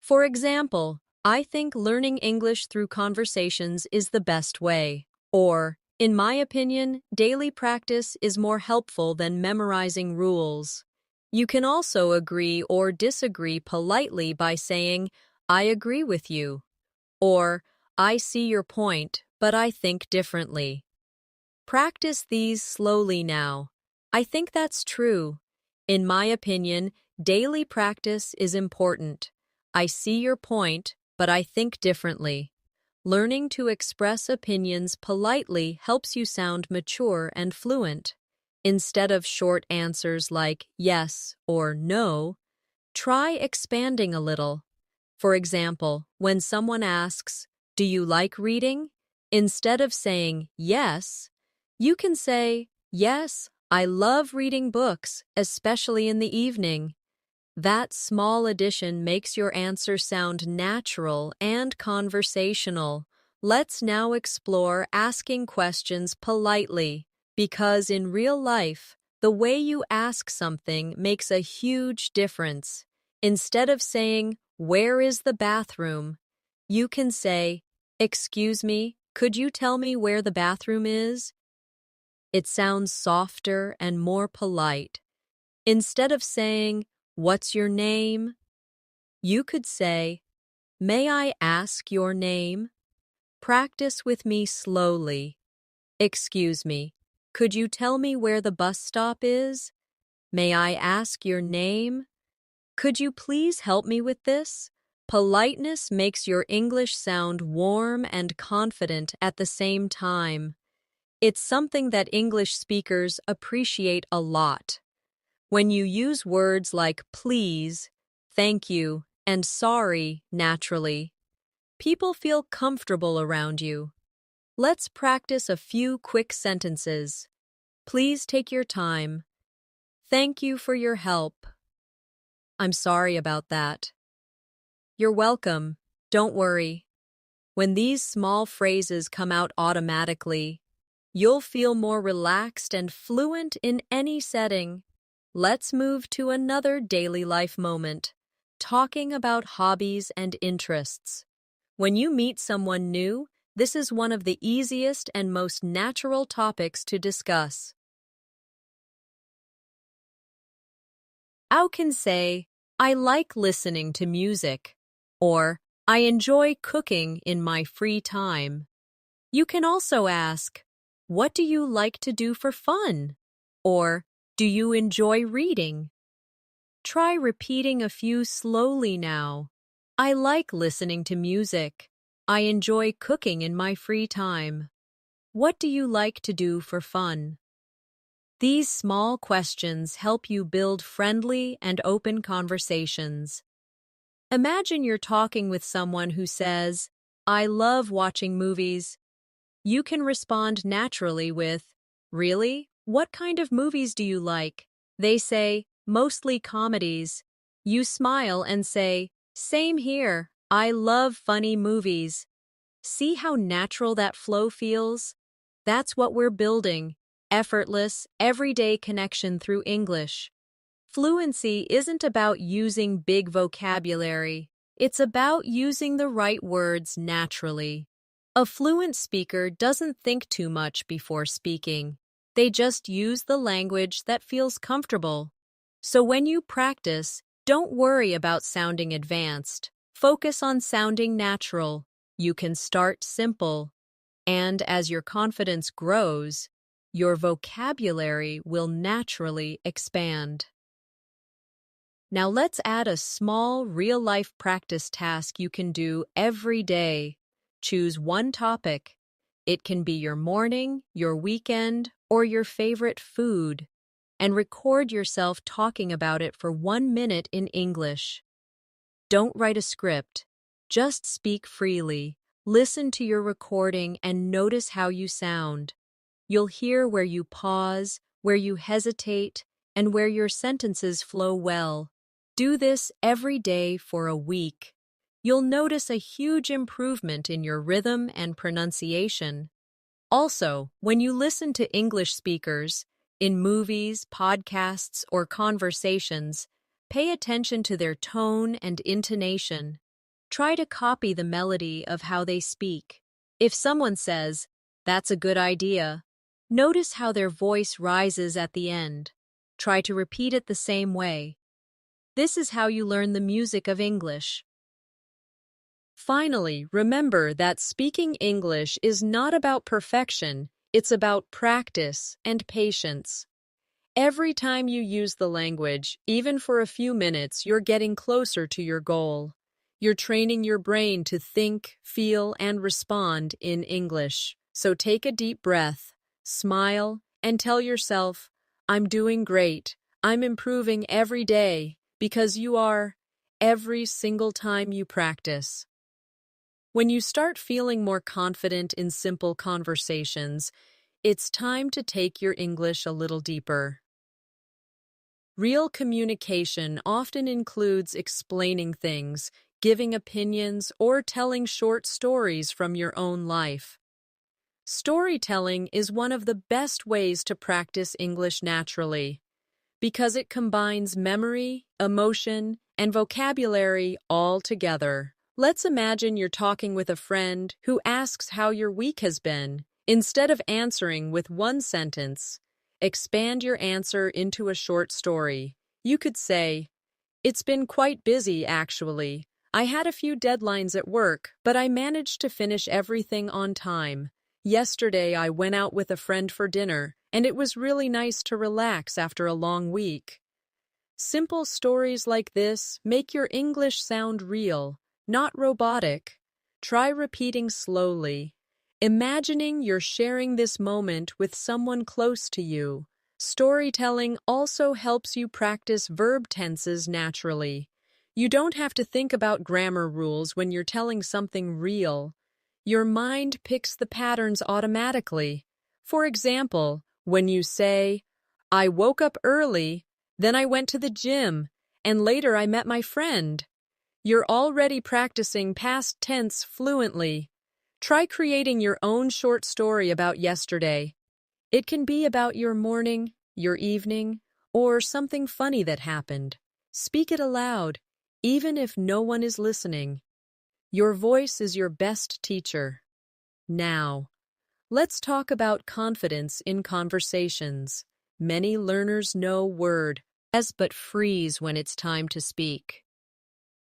For example, "I think learning English through conversations is the best way." Or, "In my opinion, daily practice is more helpful than memorizing rules." You can also agree or disagree politely by saying, "I agree with you," or "I see your point, but I think differently." Practice these slowly now. "I think that's true." "In my opinion, daily practice is important." "I see your point, but I think differently." Learning to express opinions politely helps you sound mature and fluent. Instead of short answers like yes or no, try expanding a little. For example, when someone asks, "Do you like reading?" instead of saying yes, you can say, "Yes, I love reading books, especially in the evening." That small addition makes your answer sound natural and conversational. Let's now explore asking questions politely, because in real life, the way you ask something makes a huge difference. Instead of saying, "Where is the bathroom?" you can say, "Excuse me, could you tell me where the bathroom is?" It sounds softer and more polite. Instead of saying, "What's your name?" you could say, "May I ask your name?" Practice with me slowly. "Excuse me, could you tell me where the bus stop is?" "May I ask your name?" "Could you please help me with this?" Politeness makes your English sound warm and confident at the same time. It's something that English speakers appreciate a lot. When you use words like please, thank you, and sorry naturally, people feel comfortable around you. Let's practice a few quick sentences. Please take your time. Thank you for your help. I'm sorry about that. You're welcome. Don't worry. When these small phrases come out automatically, you'll feel more relaxed and fluent in any setting. Let's move to another daily life moment, talking about hobbies and interests. When you meet someone new, this is one of the easiest and most natural topics to discuss. You can say, "I like listening to music," or "I enjoy cooking in my free time." You can also ask, "What do you like to do for fun?" Or, "Do you enjoy reading?" Try repeating a few slowly now. "I like listening to music." "I enjoy cooking in my free time." "What do you like to do for fun?" These small questions help you build friendly and open conversations. Imagine you're talking with someone who says, "I love watching movies." You can respond naturally with, "Really? What kind of movies do you like?" They say, "Mostly comedies." You smile and say, "Same here. I love funny movies." See how natural that flow feels? That's what we're building: effortless, everyday connection through English. Fluency isn't about using big vocabulary. It's about using the right words naturally. A fluent speaker doesn't think too much before speaking. They just use the language that feels comfortable. So when you practice, don't worry about sounding advanced. Focus on sounding natural. You can start simple. And as your confidence grows, Your vocabulary will naturally expand. Now let's add a small real-life practice task you can do every day. Choose one topic. It can be your morning, your weekend, or your favorite food, and record yourself talking about it for 1 minute in English. Don't write a script. Just speak freely. Listen to your recording and notice how you sound. You'll hear where you pause, where you hesitate, and where your sentences flow well. Do this every day for a week. You'll notice a huge improvement in your rhythm and pronunciation. Also, when you listen to English speakers, in movies, podcasts, or conversations, pay attention to their tone and intonation. Try to copy the melody of how they speak. If someone says, "That's a good idea," notice how their voice rises at the end. Try to repeat it the same way. This is how you learn the music of English. Finally, remember that speaking English is not about perfection, it's about practice and patience. Every time you use the language, even for a few minutes, you're getting closer to your goal. You're training your brain to think, feel, and respond in English. So take a deep breath, smile, and tell yourself, "I'm doing great. I'm improving every day," because you are, every single time you practice. When you start feeling more confident in simple conversations, it's time to take your English a little deeper. Real communication often includes explaining things, giving opinions, or telling short stories from your own life. Storytelling is one of the best ways to practice English naturally, because it combines memory, emotion, and vocabulary all together. Let's imagine you're talking with a friend who asks how your week has been. Instead of answering with one sentence, expand your answer into a short story. You could say, "It's been quite busy, actually. I had a few deadlines at work, but I managed to finish everything on time. Yesterday, I went out with a friend for dinner, and it was really nice to relax after a long week." Simple stories like this make your English sound real, not robotic. Try repeating slowly, imagining you're sharing this moment with someone close to you. Storytelling also helps you practice verb tenses naturally. You don't have to think about grammar rules when you're telling something real. Your mind picks the patterns automatically. For example, when you say, "I woke up early, then I went to the gym, and later I met my friend," you're already practicing past tense fluently. Try creating your own short story about yesterday. It can be about your morning, your evening, or something funny that happened. Speak it aloud, even if no one is listening. Your voice is your best teacher. Now, let's talk about confidence in conversations. Many learners know word as but freeze when it's time to speak.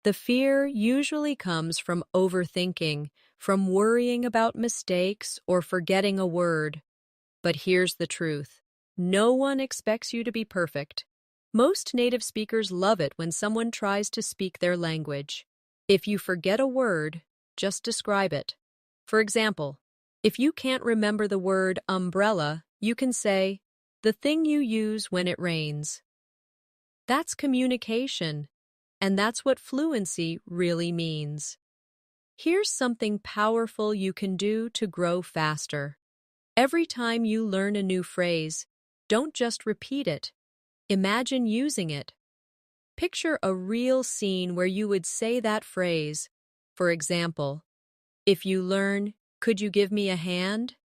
The fear usually comes from overthinking, from worrying about mistakes or forgetting a word. But here's the truth. No one expects you to be perfect. Most native speakers love it when someone tries to speak their language. If you forget a word, just describe it. For example, if you can't remember the word umbrella, you can say, "the thing you use when it rains." That's communication, and that's what fluency really means. Here's something powerful you can do to grow faster. Every time you learn a new phrase, don't just repeat it. Imagine using it. Picture a real scene where you would say that phrase. For example, if you learn, "Could you give me a hand?"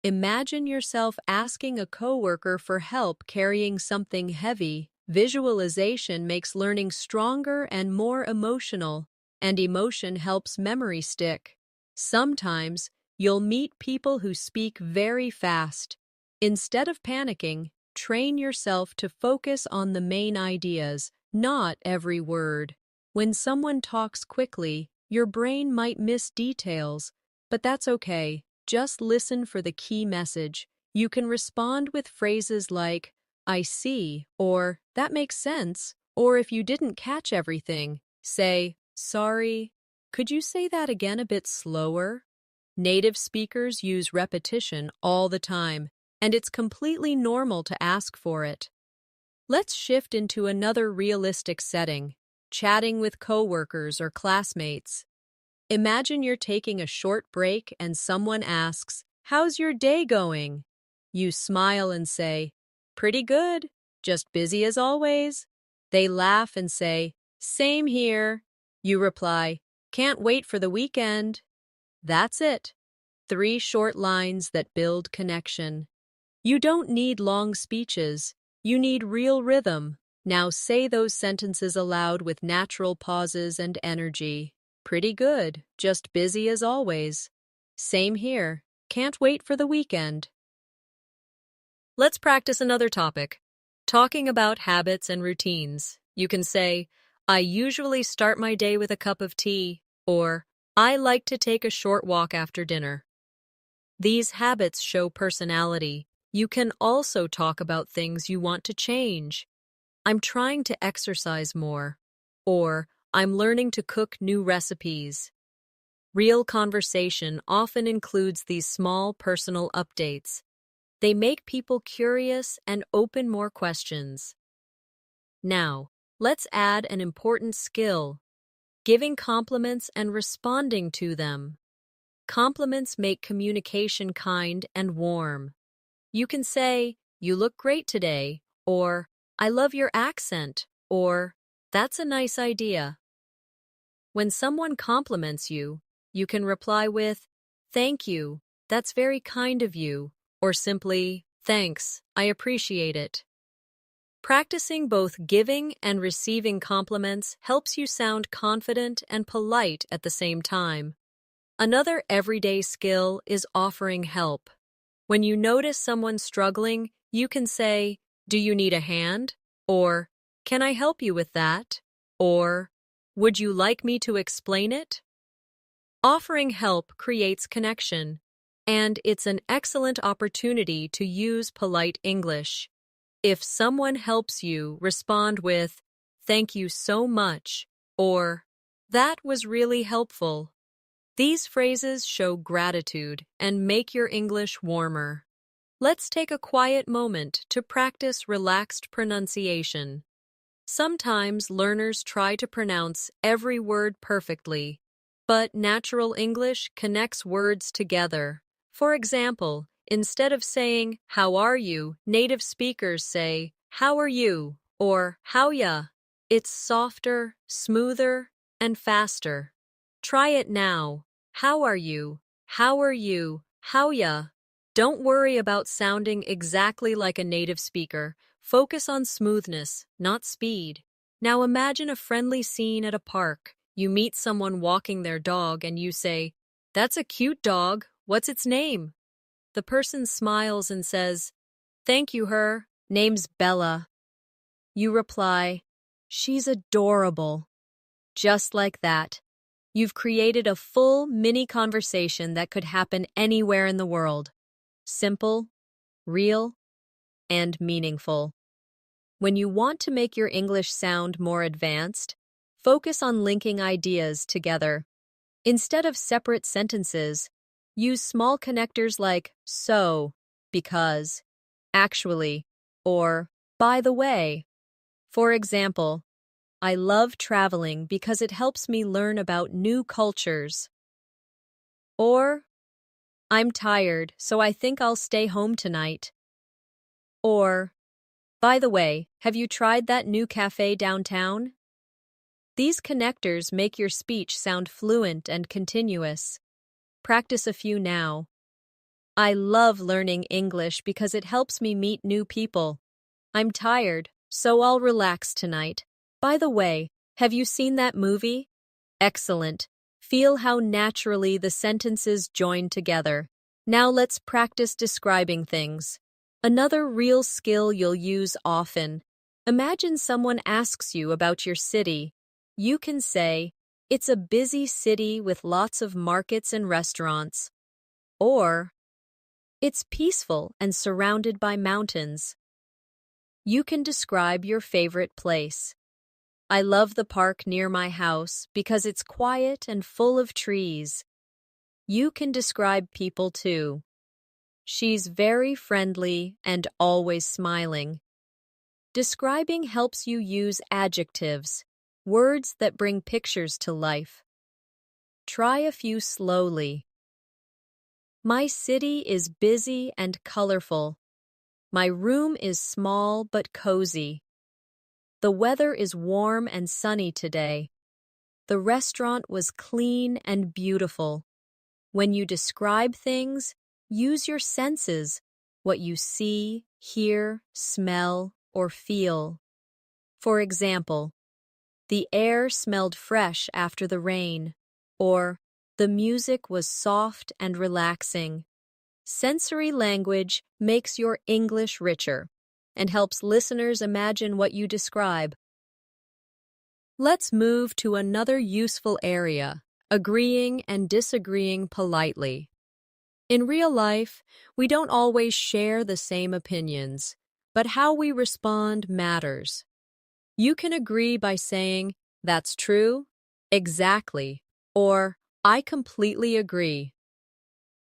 Imagine yourself asking a coworker for help carrying something heavy. Visualization makes learning stronger and more emotional, and emotion helps memory stick. Sometimes, you'll meet people who speak very fast. Instead of panicking, train yourself to focus on the main ideas, not every word. When someone talks quickly, your brain might miss details, but that's okay. Just listen for the key message. You can respond with phrases like, I see, or that makes sense, or if you didn't catch everything, say, sorry, could you say that again a bit slower? Native speakers use repetition all the time, and it's completely normal to ask for it. Let's shift into another realistic setting, chatting with coworkers or classmates. Imagine you're taking a short break and someone asks, how's your day going? You smile and say, pretty good, just busy as always. They laugh and say, same here. You reply, can't wait for the weekend. That's it. 3 short lines that build connection. You don't need long speeches. You need real rhythm. Now say those sentences aloud with natural pauses and energy. Pretty good, just busy as always. Same here, can't wait for the weekend. Let's practice another topic. Talking about habits and routines. You can say, I usually start my day with a cup of tea, or I like to take a short walk after dinner. These habits show personality. You can also talk about things you want to change. I'm trying to exercise more, or I'm learning to cook new recipes. Real conversation often includes these small personal updates. They make people curious and open more questions. Now, let's add an important skill, giving compliments and responding to them. Compliments make communication kind and warm. You can say, you look great today, or I love your accent, or that's a nice idea. When someone compliments you, you can reply with, thank you, that's very kind of you, or simply, thanks, I appreciate it. Practicing both giving and receiving compliments helps you sound confident and polite at the same time. Another everyday skill is offering help. When you notice someone struggling, you can say, do you need a hand? Or, can I help you with that? Or, would you like me to explain it? Offering help creates connection, and it's an excellent opportunity to use polite English. If someone helps you, respond with, thank you so much, or, that was really helpful. These phrases show gratitude and make your English warmer. Let's take a quiet moment to practice relaxed pronunciation. Sometimes learners try to pronounce every word perfectly, but natural English connects words together. For example, instead of saying, how are you, native speakers say, how are you, or how ya. It's softer, smoother, and faster. Try it now. How are you? How are you? How ya? Don't worry about sounding exactly like a native speaker. Focus on smoothness, not speed. Now imagine a friendly scene at a park. You meet someone walking their dog and you say, that's a cute dog. What's its name? The person smiles and says, thank you, her. Name's Bella. You reply, she's adorable. Just like that. You've created a full mini conversation that could happen anywhere in the world. Simple, real, and meaningful. When you want to make your English sound more advanced, focus on linking ideas together. Instead of separate sentences, use small connectors like so, because, actually, or by the way. For example, I love traveling because it helps me learn about new cultures. Or, I'm tired, so I think I'll stay home tonight. Or, by the way, have you tried that new cafe downtown? These connectors make your speech sound fluent and continuous. Practice a few now. I love learning English because it helps me meet new people. I'm tired, so I'll relax tonight. By the way, have you seen that movie? Excellent. Feel how naturally the sentences join together. Now let's practice describing things. Another real skill you'll use often. Imagine someone asks you about your city. You can say, it's a busy city with lots of markets and restaurants. Or, It's peaceful and surrounded by mountains. You can describe your favorite place. I love the park near my house because it's quiet and full of trees. You can describe people too. She's very friendly and always smiling. Describing helps you use adjectives, words that bring pictures to life. Try a few slowly. My city is busy and colorful. My room is small but cozy. The weather is warm and sunny today. The restaurant was clean and beautiful. When you describe things, use your senses, what you see, hear, smell, or feel. For example, the air smelled fresh after the rain, or the music was soft and relaxing. Sensory language makes your English richer and helps listeners imagine what you describe. Let's move to another useful area, agreeing and disagreeing politely. In real life, we don't always share the same opinions, but how we respond matters. You can agree by saying, "That's true," "Exactly," or "I completely agree."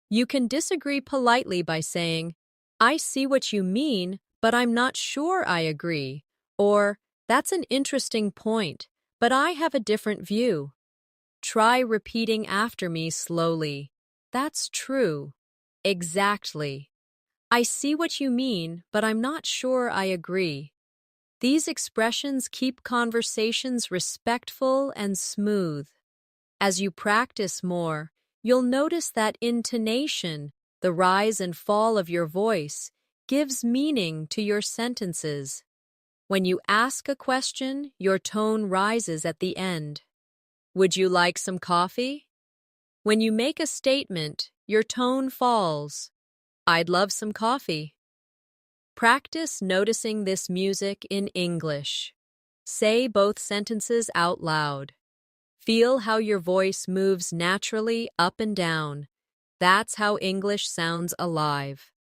You can disagree politely by saying, "I see what you mean, but I'm not sure I agree," or "That's an interesting point, but I have a different view." Try repeating after me slowly. "That's true." "Exactly." "I see what you mean, but I'm not sure I agree." These expressions keep conversations respectful and smooth. As you practice more, you'll notice that intonation, the rise and fall of your voice, gives meaning to your sentences. When you ask a question, your tone rises at the end. "Would you like some coffee?" When you make a statement, your tone falls. "I'd love some coffee." Practice noticing this music in English. Say both sentences out loud. Feel how your voice moves naturally up and down. That's how English sounds alive.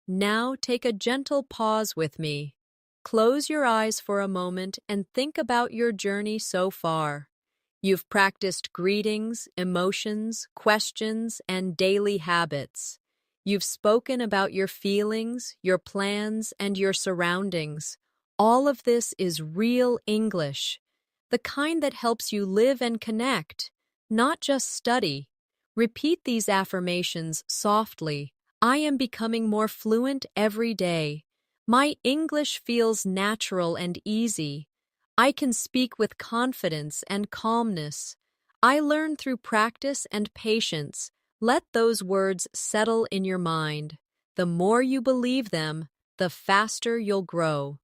Now take a gentle pause with me. Close your eyes for a moment and think about your journey so far. You've practiced greetings, emotions, questions, and daily habits. You've spoken about your feelings, your plans, and your surroundings. All of this is real English, the kind that helps you live and connect, not just study. Repeat these affirmations softly. "I am becoming more fluent every day. My English feels natural and easy. I can speak with confidence and calmness. I learn through practice and patience." Let those words settle in your mind. The more you believe them, the faster you'll grow.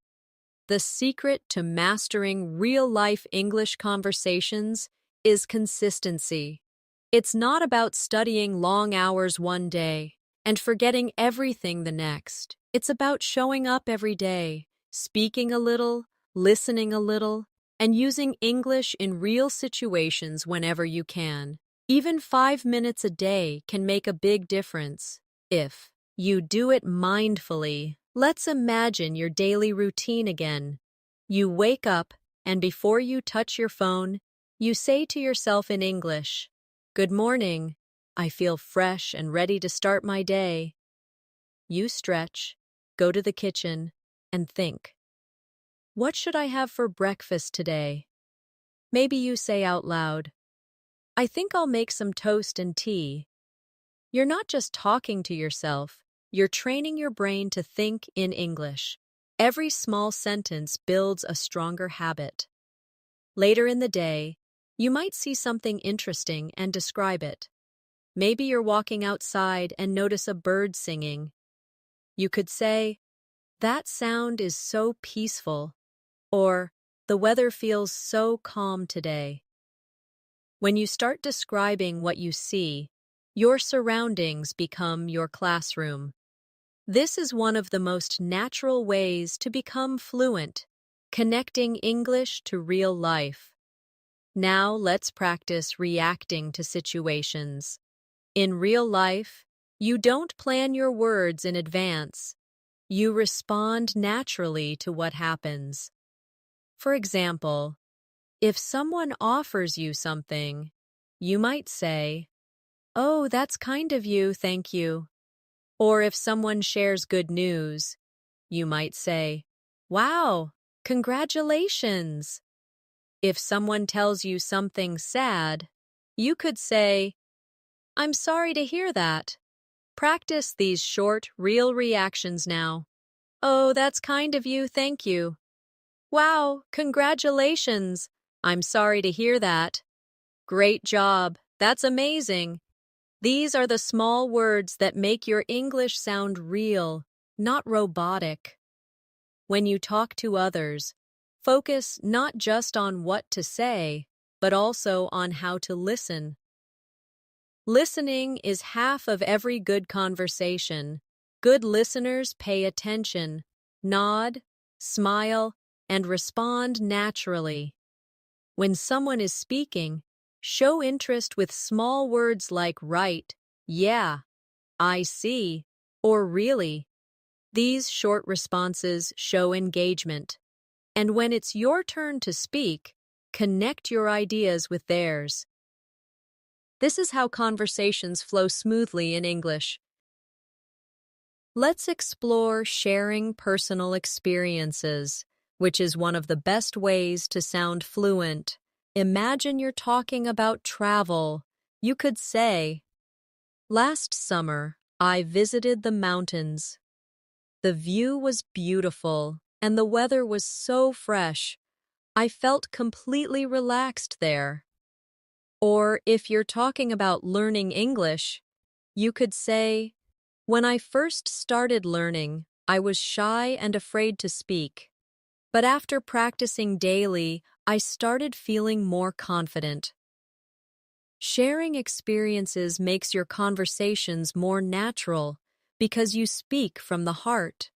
The secret to mastering real-life English conversations is consistency. It's not about studying long hours one day and forgetting everything the next. It's about showing up every day, speaking a little, listening a little, and using English in real situations whenever you can. Even 5 minutes a day can make a big difference if you do it mindfully. Let's imagine your daily routine again. You wake up, and before you touch your phone, you say to yourself in English, "Good morning. I feel fresh and ready to start my day." You stretch, go to the kitchen, and think, "What should I have for breakfast today?" Maybe you say out loud, "I think I'll make some toast and tea." You're not just talking to yourself, you're training your brain to think in English. Every small sentence builds a stronger habit. Later in the day, you might see something interesting and describe it. Maybe you're walking outside and notice a bird singing. You could say, "That sound is so peaceful," or "The weather feels so calm today." When you start describing what you see, your surroundings become your classroom. This is one of the most natural ways to become fluent, connecting English to real life. Now let's practice reacting to situations. In real life, You don't plan your words in advance. You respond naturally to what happens. For example, if someone offers you something, you might say, "Oh, that's kind of you, thank you." Or if someone shares good news, you might say, "Wow, congratulations." If someone tells you something sad, you could say, "I'm sorry to hear that." Practice these short, real reactions now. "Oh, that's kind of you, thank you." "Wow, congratulations. I'm sorry to hear that." "Great job. That's amazing." These are the small words that make your English sound real, not robotic. When you talk to others, focus not just on what to say, but also on how to listen. Listening is half of every good conversation. Good listeners pay attention, nod, smile, and respond naturally. When someone is speaking, show interest with small words like right, yeah, I see, or really. These short responses show engagement. And when it's your turn to speak, connect your ideas with theirs. This is how conversations flow smoothly in English. Let's explore sharing personal experiences, which is one of the best ways to sound fluent. Imagine you're talking about travel. You could say, "Last summer, I visited the mountains. The view was beautiful, and the weather was so fresh. I felt completely relaxed there." Or if you're talking about learning English, you could say, "When I first started learning, I was shy and afraid to speak. But after practicing daily, I started feeling more confident." Sharing experiences makes your conversations more natural because you speak from the heart.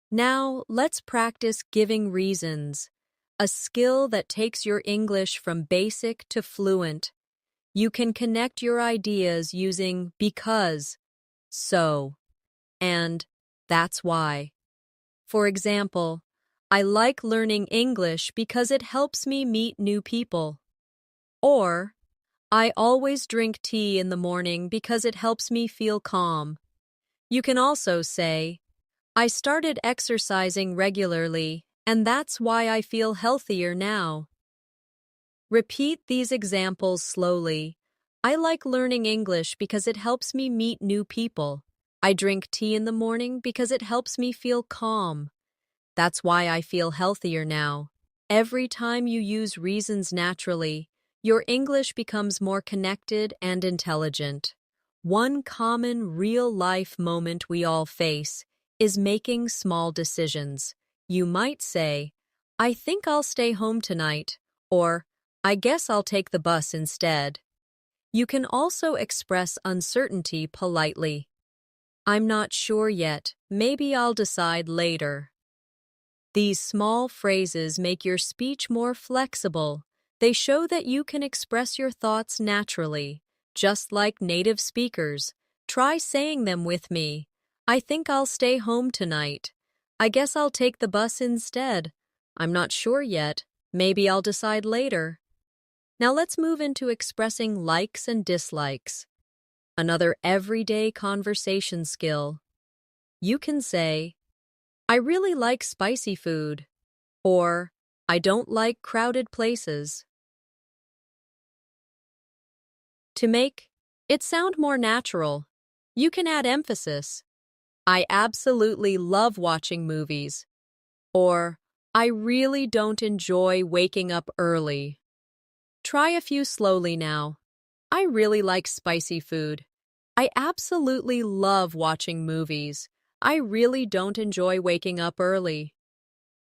Now, let's practice giving reasons, a skill that takes your English from basic to fluent. You can connect your ideas using because, so, and that's why. For example, I like learning English because it helps me meet new people. Or, I always drink tea in the morning because it helps me feel calm. You can also say, I started exercising regularly, and that's why I feel healthier now. Repeat these examples slowly. I like learning English because it helps me meet new people. I drink tea in the morning because it helps me feel calm. That's why I feel healthier now. Every time you use reasons naturally, your English becomes more connected and intelligent. One common real-life moment we all face is making small decisions. You might say, "I think I'll stay home tonight," or "I guess I'll take the bus instead." You can also express uncertainty politely. "I'm not sure yet. Maybe I'll decide later." These small phrases make your speech more flexible. They show that you can express your thoughts naturally, just like native speakers. Try saying them with me. "I think I'll stay home tonight." "I guess I'll take the bus instead." "I'm not sure yet. Maybe I'll decide later." Now let's move into expressing likes and dislikes. Another everyday conversation skill. You can say, "I really like spicy food," or "I don't like crowded places." To make it sound more natural, you can add emphasis. "I absolutely love watching movies," or "I really don't enjoy waking up early." Try a few slowly now. I really like spicy food. I absolutely love watching movies. I really don't enjoy waking up early.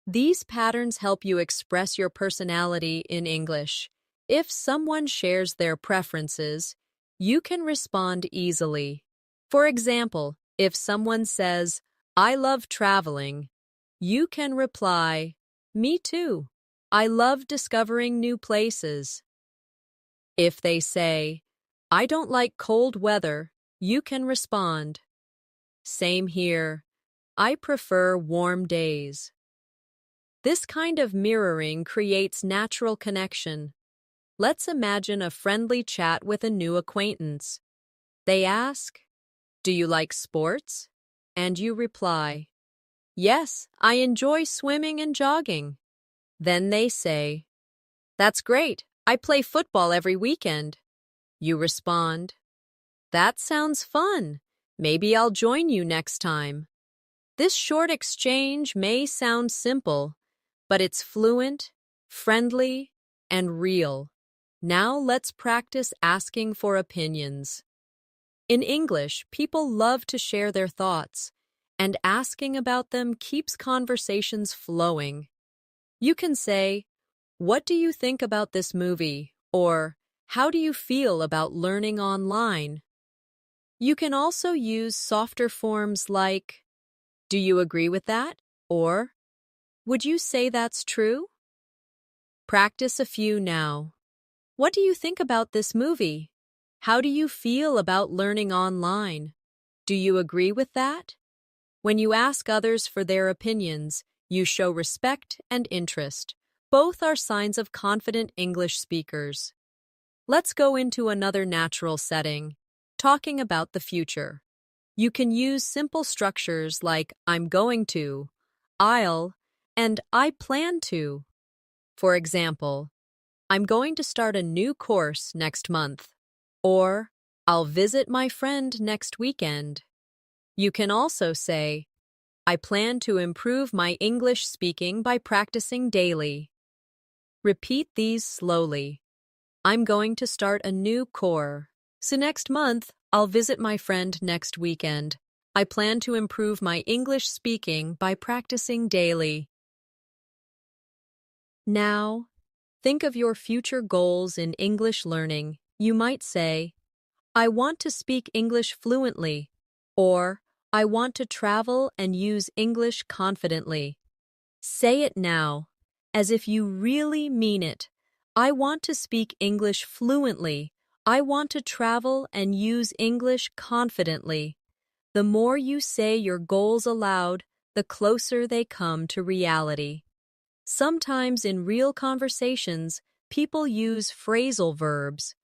These patterns help you express your personality in English. If someone shares their preferences, you can respond easily. For example, if someone says, "I love traveling," you can reply, "Me too. I love discovering new places." If they say, "I don't like cold weather," You can respond, "Same here. I prefer warm days." This kind of mirroring creates natural connection. Let's imagine a friendly chat with a new acquaintance. They ask, "Do you like sports?" And you reply, "Yes, I enjoy swimming and jogging." Then they say, "That's great. I play football every weekend." You respond, "That sounds fun. Maybe I'll join you next time." This short exchange may sound simple, but it's fluent, friendly, and real. Now let's practice asking for opinions. In English, people love to share their thoughts, and asking about them keeps conversations flowing. You can say, "What do you think about this movie?" Or, "How do you feel about learning online?" You can also use softer forms like, "Do you agree with that?" Or, "Would you say that's true?" Practice a few now. What do you think about this movie? How do you feel about learning online? Do you agree with that? When you ask others for their opinions, you show respect and interest. Both are signs of confident English speakers. Let's go into another natural setting, talking about the future. You can use simple structures like "I'm going to," "I'll," and "I plan to." For example, "I'm going to start a new course next month," or "I'll visit my friend next weekend." You can also say, "I plan to improve my English speaking by practicing daily." Repeat these slowly. "I'm going to start a new course. So next month, I'll visit my friend next weekend. I plan to improve my English speaking by practicing daily." Now, think of your future goals in English learning. You might say, "I want to speak English fluently," or "I want to travel and use English confidently." Say it now, as if you really mean it. "I want to speak English fluently. I want to travel and use English confidently." The more you say your goals aloud, the closer they come to reality. Sometimes in real conversations, people use phrasal verbs,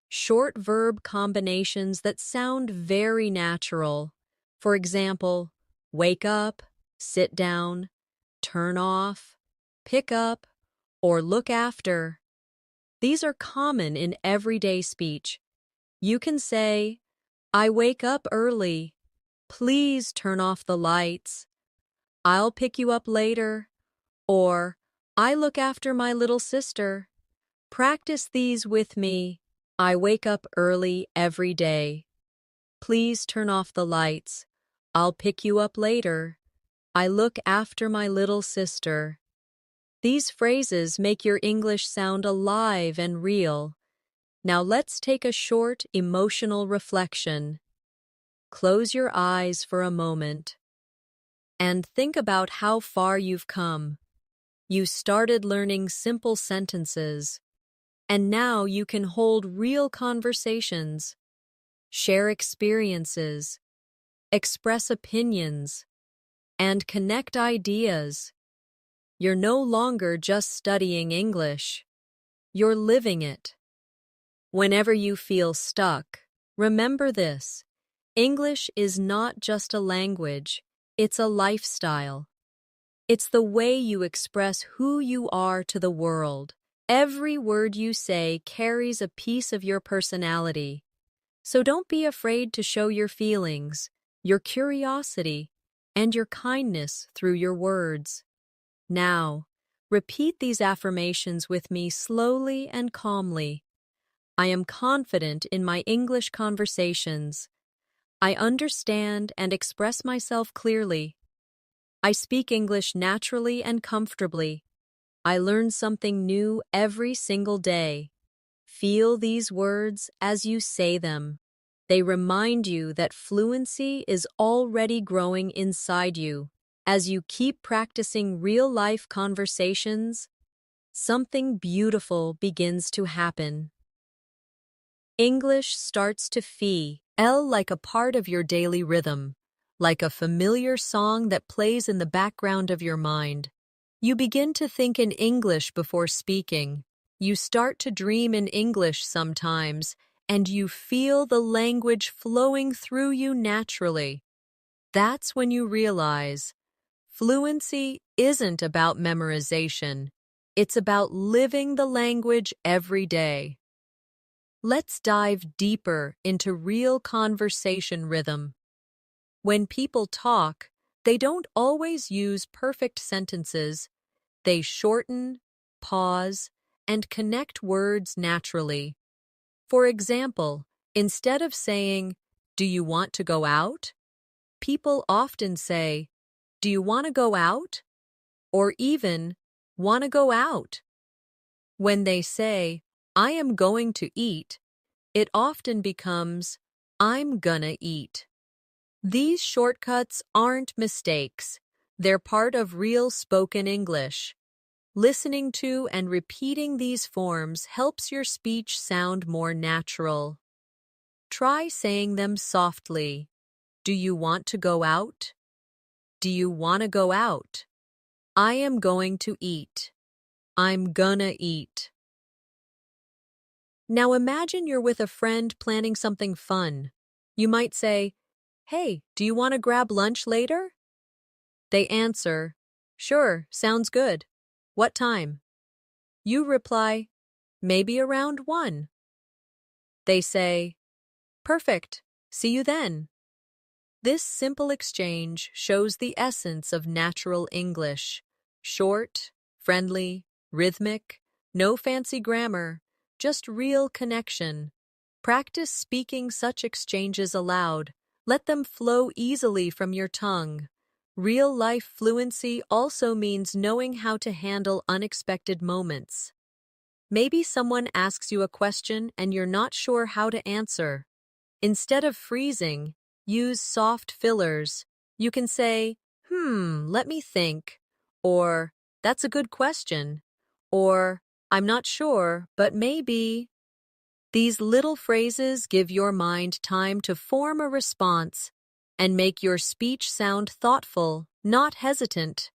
short verb combinations that sound very natural. For example, wake up, sit down, turn off, pick up, or look after. These are common in everyday speech. You can say, "I wake up early. Please turn off the lights." "I'll pick you up later." Or, "I look after my little sister." Practice these with me. "I wake up early every day." "Please turn off the lights." "I'll pick you up later." "I look after my little sister." These phrases make your English sound alive and real. Now let's take a short, emotional reflection. Close your eyes for a moment and think about how far you've come. You started learning simple sentences, and now you can hold real conversations, share experiences, express opinions, and connect ideas. You're no longer just studying English. You're living it. Whenever you feel stuck, remember this: English is not just a language, it's a lifestyle. It's the way you express who you are to the world. Every word you say carries a piece of your personality. So don't be afraid to show your feelings, your curiosity, and your kindness through your words. Now, repeat these affirmations with me slowly and calmly. I am confident in my English conversations. I understand and express myself clearly. I speak English naturally and comfortably. I learn something new every single day. Feel these words as you say them. They remind you that fluency is already growing inside you. As you keep practicing real-life conversations, something beautiful begins to happen. English starts to feel L like a part of your daily rhythm, like a familiar song that plays in the background of your mind. You begin to think in English before speaking. You start to dream in English sometimes, and you feel the language flowing through you naturally. That's when you realize fluency isn't about memorization. It's about living the language every day. Let's dive deeper into real conversation rhythm. When people talk, they don't always use perfect sentences. They shorten, pause, and connect words naturally. For example, instead of saying, "Do you want to go out?" people often say, "Do you want to go out?" or even, "Want to go out?" When they say, "I am going to eat," it often becomes, "I'm gonna eat." These shortcuts aren't mistakes. They're part of real spoken English. Listening to and repeating these forms helps your speech sound more natural. Try saying them softly. Do you want to go out? Do you want to go out? I am going to eat. I'm gonna eat. Now imagine you're with a friend planning something fun. You might say, "Hey, do you want to grab lunch later?" They answer, "Sure, sounds good. What time?" You reply, "Maybe around 1." They say, "Perfect. See you then." This simple exchange shows the essence of natural English. Short, friendly, rhythmic, no fancy grammar, just real connection. Practice speaking such exchanges aloud. Let them flow easily from your tongue. Real-life fluency also means knowing how to handle unexpected moments. Maybe someone asks you a question and you're not sure how to answer. Instead of freezing, use soft fillers. You can say, let me think," or "That's a good question," or "I'm not sure, but maybe." These little phrases give your mind time to form a response and make your speech sound thoughtful, not hesitant.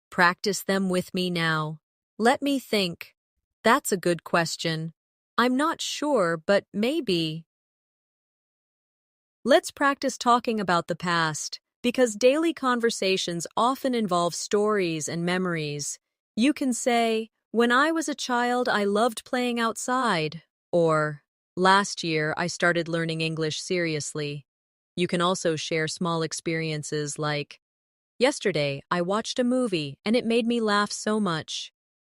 Practice them with me now. Let me think. That's a good question. I'm not sure, but maybe. Let's practice talking about the past, because daily conversations often involve stories and memories. You can say, "When I was a child, I loved playing outside," or "Last year, I started learning English seriously." You can also share small experiences like, "Yesterday, I watched a movie and it made me laugh so much."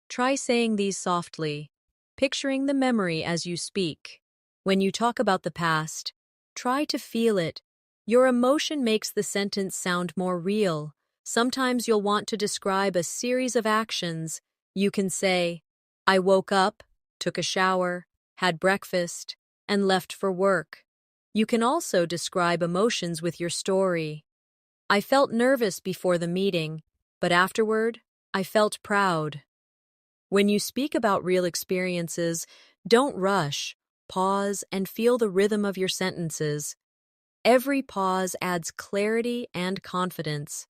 Try saying these softly, picturing the memory as you speak. When you talk about the past, try to feel it. Your emotion makes the sentence sound more real. Sometimes you'll want to describe a series of actions. You can say, "I woke up, took a shower, had breakfast, and left for work." You can also describe emotions with your story. "I felt nervous before the meeting, but afterward, I felt proud." When you speak about real experiences, don't rush. Pause and feel the rhythm of your sentences. Every pause adds clarity and confidence.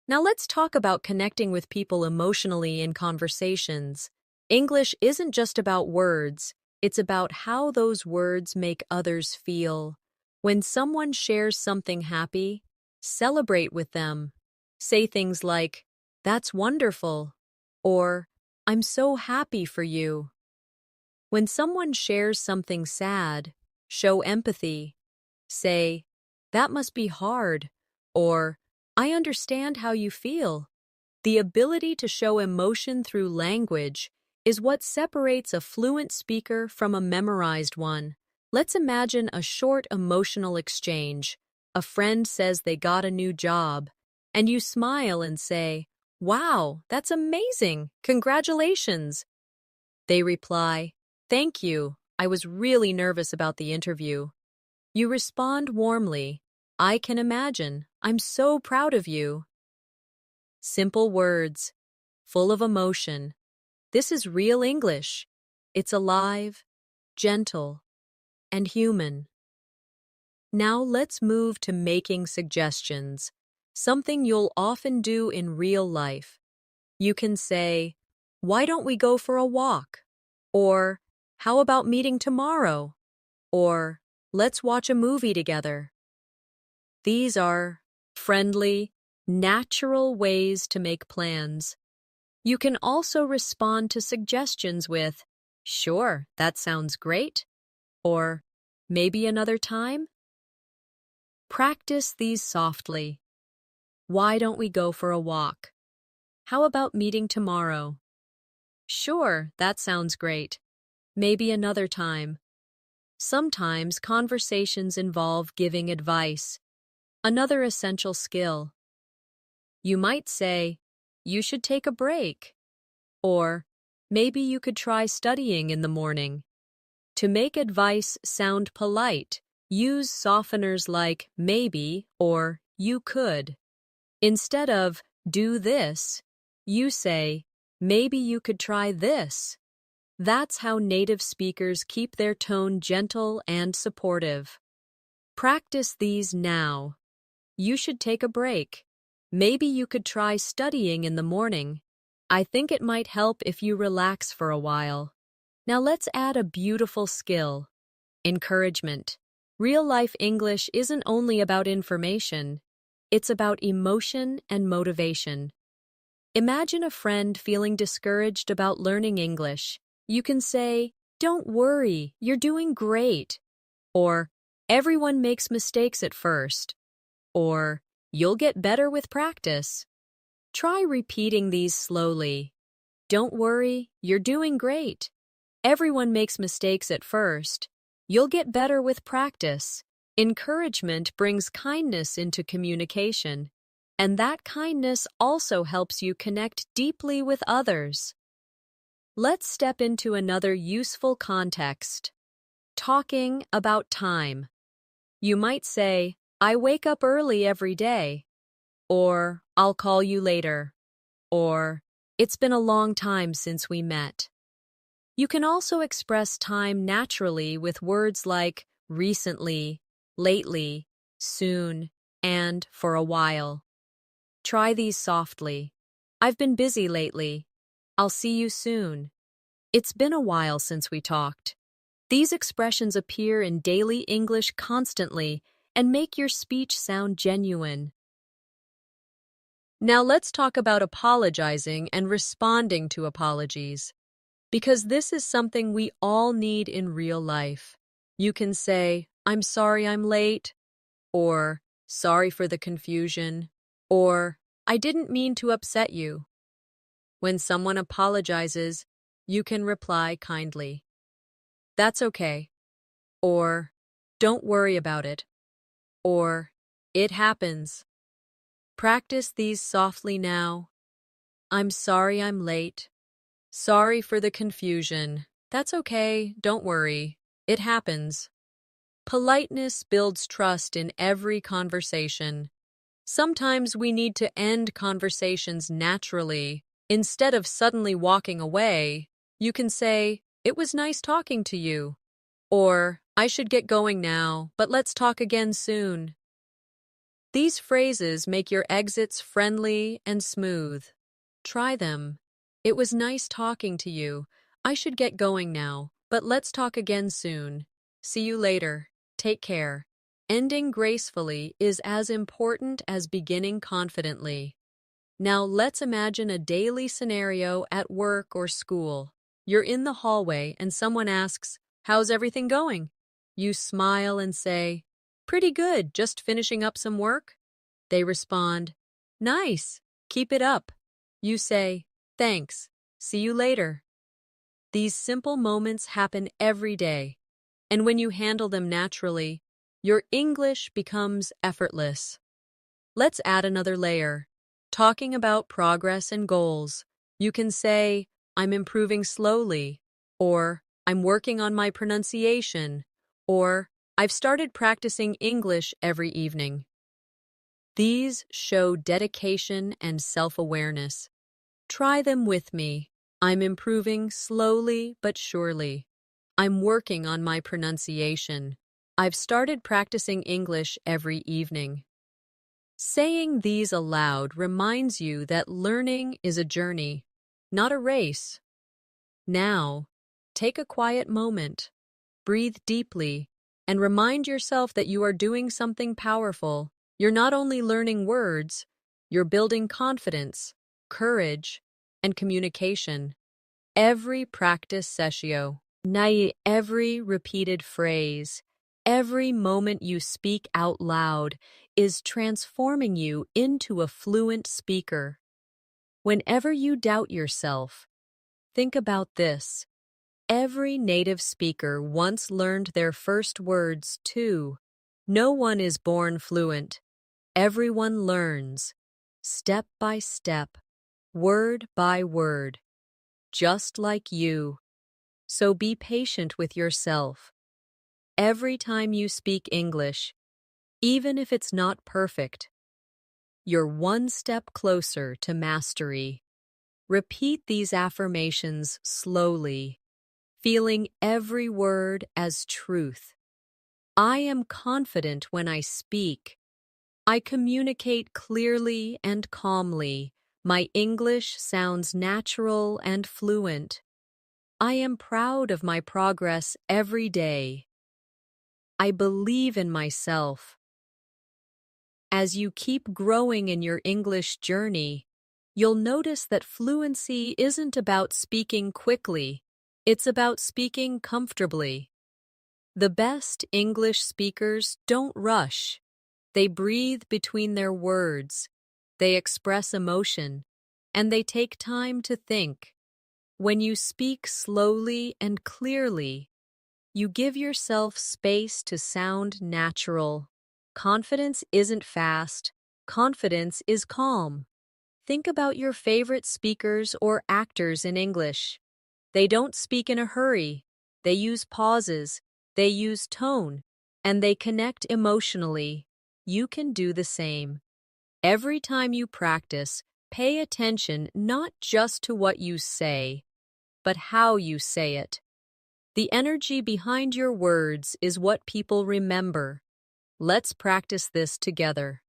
Now let's talk about connecting with people emotionally in conversations. English isn't just about words, it's about how those words make others feel. When someone shares something happy, celebrate with them. Say things like, "That's wonderful," or "I'm so happy for you." When someone shares something sad, show empathy. Say, "That must be hard," or "I understand how you feel." The ability to show emotion through language is what separates a fluent speaker from a memorized one. Let's imagine a short emotional exchange. A friend says they got a new job, and you smile and say, "Wow, that's amazing! Congratulations!" They reply, "Thank you. I was really nervous about the interview." You respond warmly, "I can imagine. I'm so proud of you." Simple words, full of emotion. This is real English. It's alive, gentle, and human. Now let's move to making suggestions, something you'll often do in real life. You can say, "Why don't we go for a walk?" Or, "How about meeting tomorrow?" Or, "Let's watch a movie together." These are friendly, natural ways to make plans. You can also respond to suggestions with, "Sure, that sounds great," or "Maybe another time." Practice these softly. Why don't we go for a walk? How about meeting tomorrow? Sure, that sounds great. Maybe another time. Sometimes conversations involve giving advice, another essential skill. You might say, "You should take a break," or "Maybe you could try studying in the morning." To make advice sound polite, use softeners like maybe or you could. Instead of "do this," you say, "Maybe you could try this." That's how native speakers keep their tone gentle and supportive. Practice these now. You should take a break. Maybe you could try studying in the morning. I think it might help if you relax for a while. Now let's add a beautiful skill. Encouragement. Real-life English isn't only about information. It's about emotion and motivation. Imagine a friend feeling discouraged about learning English. You can say, "Don't worry, you're doing great." Or, "Everyone makes mistakes at first." Or, "You'll get better with practice." Try repeating these slowly. "Don't worry, you're doing great." "Everyone makes mistakes at first." "You'll get better with practice." Encouragement brings kindness into communication, and that kindness also helps you connect deeply with others. Let's step into another useful context. Talking about time. You might say, "I wake up early every day," or "I'll call you later," or "It's been a long time since we met." You can also express time naturally with words like recently, lately, soon, and for a while. Try these softly. "I've been busy lately." "I'll see you soon." "It's been a while since we talked." These expressions appear in daily English constantly and make your speech sound genuine. Now let's talk about apologizing and responding to apologies, because this is something we all need in real life. You can say, "I'm sorry I'm late," or "Sorry for the confusion," or "I didn't mean to upset you." When someone apologizes, you can reply kindly, "That's okay," or "Don't worry about it," or "It happens." Practice these softly now. "I'm sorry I'm late." "Sorry for the confusion." "That's okay, don't worry. It happens." Politeness builds trust in every conversation. Sometimes we need to end conversations naturally. Instead of suddenly walking away, you can say, "It was nice talking to you," or "I should get going now, but let's talk again soon." These phrases make your exits friendly and smooth. Try them. "It was nice talking to you. I should get going now, but let's talk again soon. See you later. Take care." Ending gracefully is as important as beginning confidently. Now let's imagine a daily scenario at work or school. You're in the hallway and someone asks, "How's everything going?" You smile and say, "Pretty good, just finishing up some work." They respond, "Nice, keep it up." You say, "Thanks, see you later." These simple moments happen every day, and when you handle them naturally, your English becomes effortless. Let's add another layer. Talking about progress and goals. You can say, "I'm improving slowly," or "I'm working on my pronunciation," or "I've started practicing English every evening." These show dedication and self-awareness. Try them with me. "I'm improving slowly but surely." "I'm working on my pronunciation." I've started practicing English every evening. Saying these aloud reminds you that learning is a journey, not a race. Now, take a quiet moment, breathe deeply, and remind yourself that you are doing something powerful. You're not only learning words, you're building confidence, courage, and communication. Every practice session, every repeated phrase, every moment you speak out loud is transforming you into a fluent speaker. Whenever you doubt yourself, think about this. Every native speaker once learned their first words too. No one is born fluent. Everyone learns, step by step, word by word, just like you. So be patient with yourself. Every time you speak English, even if it's not perfect, you're one step closer to mastery. Repeat these affirmations slowly, feeling every word as truth. I am confident when I speak. I communicate clearly and calmly. My English sounds natural and fluent. I am proud of my progress every day. I believe in myself. As you keep growing in your English journey, you'll notice that fluency isn't about speaking quickly. It's about speaking comfortably. The best English speakers don't rush. They breathe between their words. They express emotion, and they take time to think. When you speak slowly and clearly, you give yourself space to sound natural. Confidence isn't fast. Confidence is calm. Think about your favorite speakers or actors in English. They don't speak in a hurry. They use pauses. They use tone. And they connect emotionally. You can do the same. Every time you practice, pay attention not just to what you say, but how you say it. The energy behind your words is what people remember. Let's practice this together.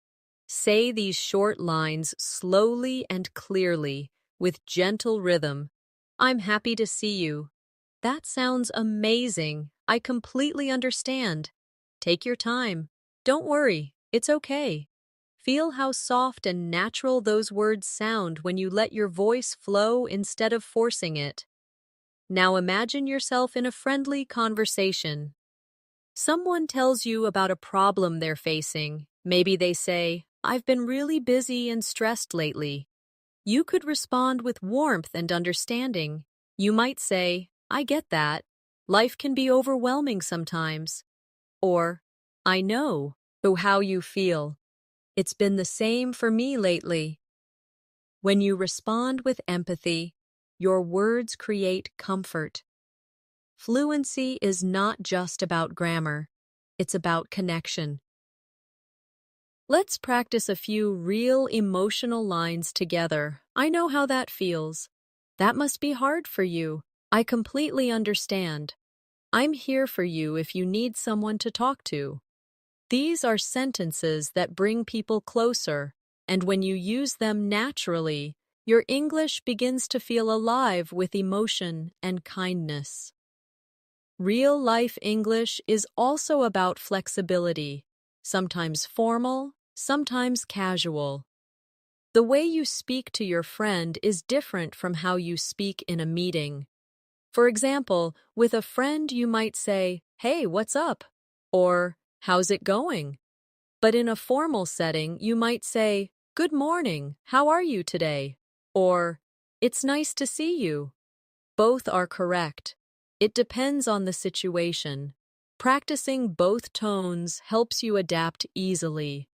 Say these short lines slowly and clearly, with gentle rhythm. I'm happy to see you. That sounds amazing. I completely understand. Take your time. Don't worry, it's okay. Feel how soft and natural those words sound when you let your voice flow instead of forcing it. Now imagine yourself in a friendly conversation. Someone tells you about a problem they're facing. Maybe they say, I've been really busy and stressed lately. You could respond with warmth and understanding. You might say, I get that. Life can be overwhelming sometimes. Or, I know how you feel. It's been the same for me lately. When you respond with empathy, your words create comfort. Fluency is not just about grammar, it's about connection. Let's practice a few real emotional lines together. I know how that feels. That must be hard for you. I completely understand. I'm here for you if you need someone to talk to. These are sentences that bring people closer, and when you use them naturally, your English begins to feel alive with emotion and kindness. Real-life English is also about flexibility, sometimes formal, sometimes casual. The way you speak to your friend is different from how you speak in a meeting. For example, with a friend you might say, "Hey, what's up?" or "How's it going?" But in a formal setting, you might say, "Good morning, how are you today?" or "It's nice to see you." Both are correct. It depends on the situation. Practicing both tones helps you adapt easily.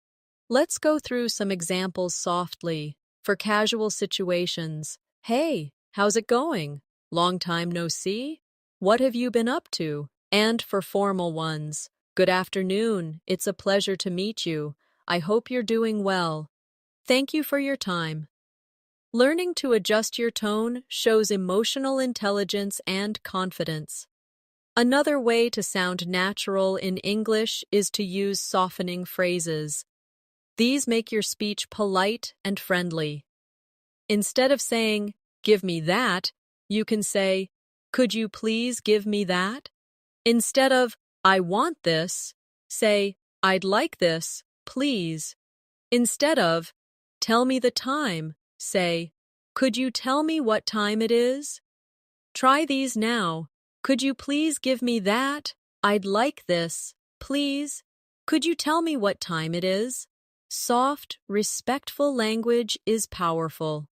Let's go through some examples softly. For casual situations, "Hey, how's it going? Long time no see? What have you been up to?" And for formal ones, "Good afternoon, it's a pleasure to meet you. I hope you're doing well. Thank you for your time." Learning to adjust your tone shows emotional intelligence and confidence. Another way to sound natural in English is to use softening phrases. These make your speech polite and friendly. Instead of saying, "Give me that," you can say, "Could you please give me that?" Instead of, "I want this," say, "I'd like this, please." Instead of, "Tell me the time," say, "Could you tell me what time it is?" Try these now. Could you please give me that? I'd like this, please. Could you tell me what time it is? Soft, respectful language is powerful.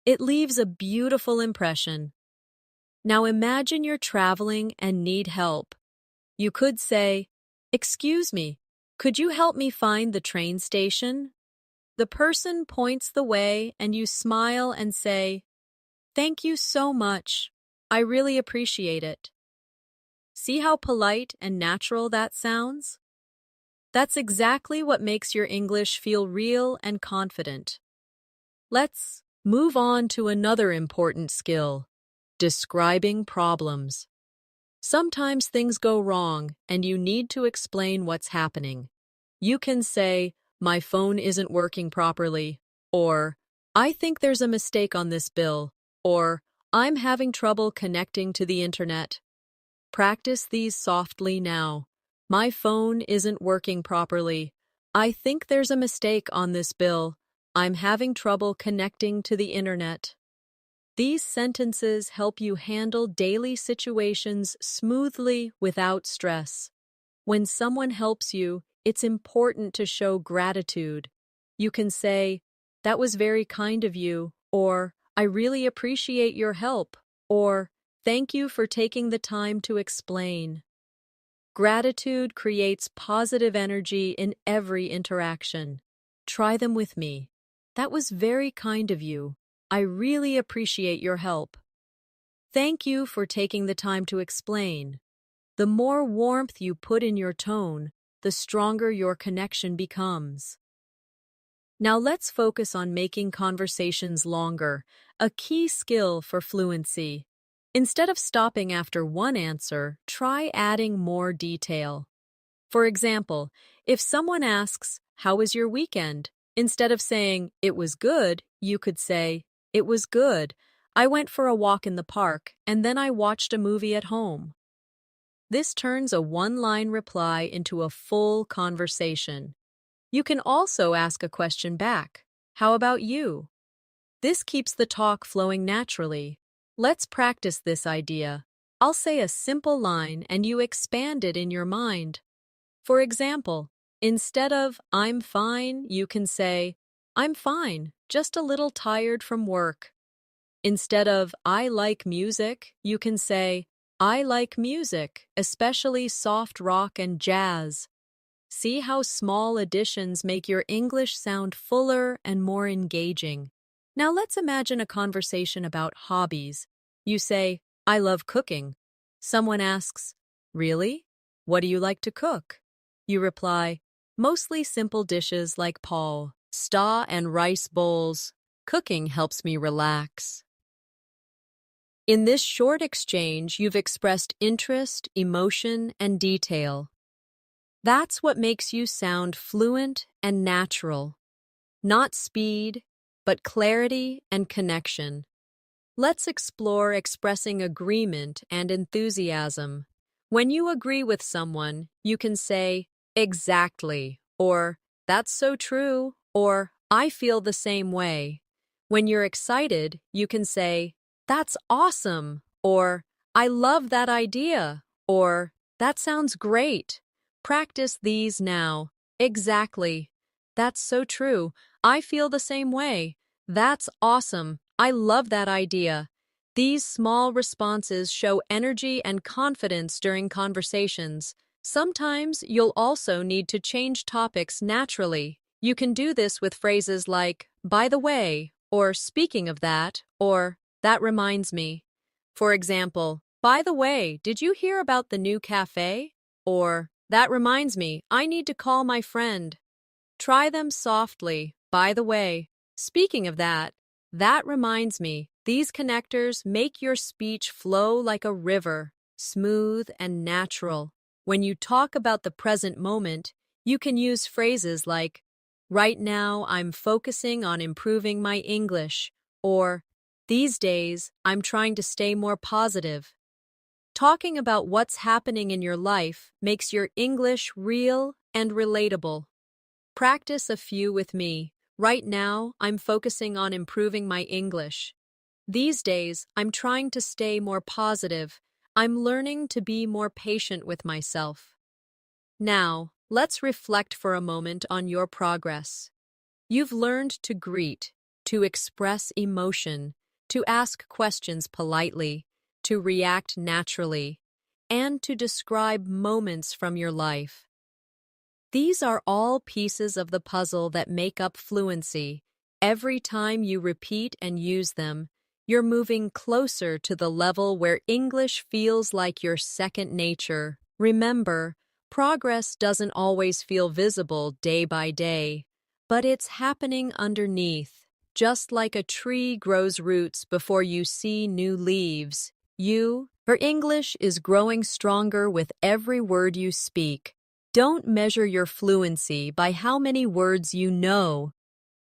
It leaves a beautiful impression. Now imagine you're traveling and need help. You could say, "Excuse me, could you help me find the train station?" The person points the way and you smile and say, "Thank you so much. I really appreciate it." See how polite and natural that sounds? That's exactly what makes your English feel real and confident. Let's move on to another important skill, describing problems. Sometimes things go wrong and you need to explain what's happening. You can say, "My phone isn't working properly," or "I think there's a mistake on this bill," or "I'm having trouble connecting to the internet." Practice these softly now. "My phone isn't working properly. I think there's a mistake on this bill. I'm having trouble connecting to the internet." These sentences help you handle daily situations smoothly without stress. When someone helps you, it's important to show gratitude. You can say, "That was very kind of you," or "I really appreciate your help," or "Thank you for taking the time to explain." Gratitude creates positive energy in every interaction. Try them with me. "That was very kind of you. I really appreciate your help." Thank you for taking the time to explain. The more warmth you put in your tone, the stronger your connection becomes. Now let's focus on making conversations longer, a key skill for fluency. Instead of stopping after one answer, try adding more detail. For example, if someone asks, "How was your weekend?" instead of saying, "It was good," you could say, "It was good. I went for a walk in the park, and then I watched a movie at home." This turns a one-line reply into a full conversation. You can also ask a question back. "How about you?" This keeps the talk flowing naturally. Let's practice this idea. I'll say a simple line and you expand it in your mind. For example, instead of "I'm fine," you can say, "I'm fine, just a little tired from work." Instead of "I like music," you can say, "I like music, especially soft rock and jazz." See how small additions make your English sound fuller and more engaging. Now let's imagine a conversation about hobbies. You say, "I love cooking." Someone asks, "Really? What do you like to cook?" You reply, "Mostly simple dishes like pasta and rice bowls. Cooking helps me relax." In this short exchange, you've expressed interest, emotion, and detail. That's what makes you sound fluent and natural. Not speed, but clarity and connection. Let's explore expressing agreement and enthusiasm. When you agree with someone, you can say, "Exactly," or "That's so true," or "I feel the same way." When you're excited, you can say, "That's awesome," or "I love that idea," or "That sounds great." Practice these now. "Exactly. That's so true. I feel the same way." "That's awesome. I love that idea." These small responses show energy and confidence during conversations. Sometimes you'll also need to change topics naturally. You can do this with phrases like, "By the way," or "Speaking of that," or "That reminds me." For example, "By the way, did you hear about the new cafe?" Or, "That reminds me, I need to call my friend." Try them softly. "By the way, speaking of that, that reminds me." These connectors make your speech flow like a river. smooth, and natural. When you talk about the present moment, you can use phrases like, "Right now, I'm focusing on improving my English," or, "These days, I'm trying to stay more positive." Talking about what's happening in your life makes your English real and relatable. Practice a few with me. Right now, I'm focusing on improving my English. These days, I'm trying to stay more positive. I'm learning to be more patient with myself. Now, let's reflect for a moment on your progress. You've learned to greet, to express emotion, to ask questions politely, to react naturally, and to describe moments from your life. These are all pieces of the puzzle that make up fluency. Every time you repeat and use them, you're moving closer to the level where English feels like your second nature. Remember, progress doesn't always feel visible day by day, but it's happening underneath. Just like a tree grows roots before you see new leaves, your English is growing stronger with every word you speak. Don't measure your fluency by how many words you know.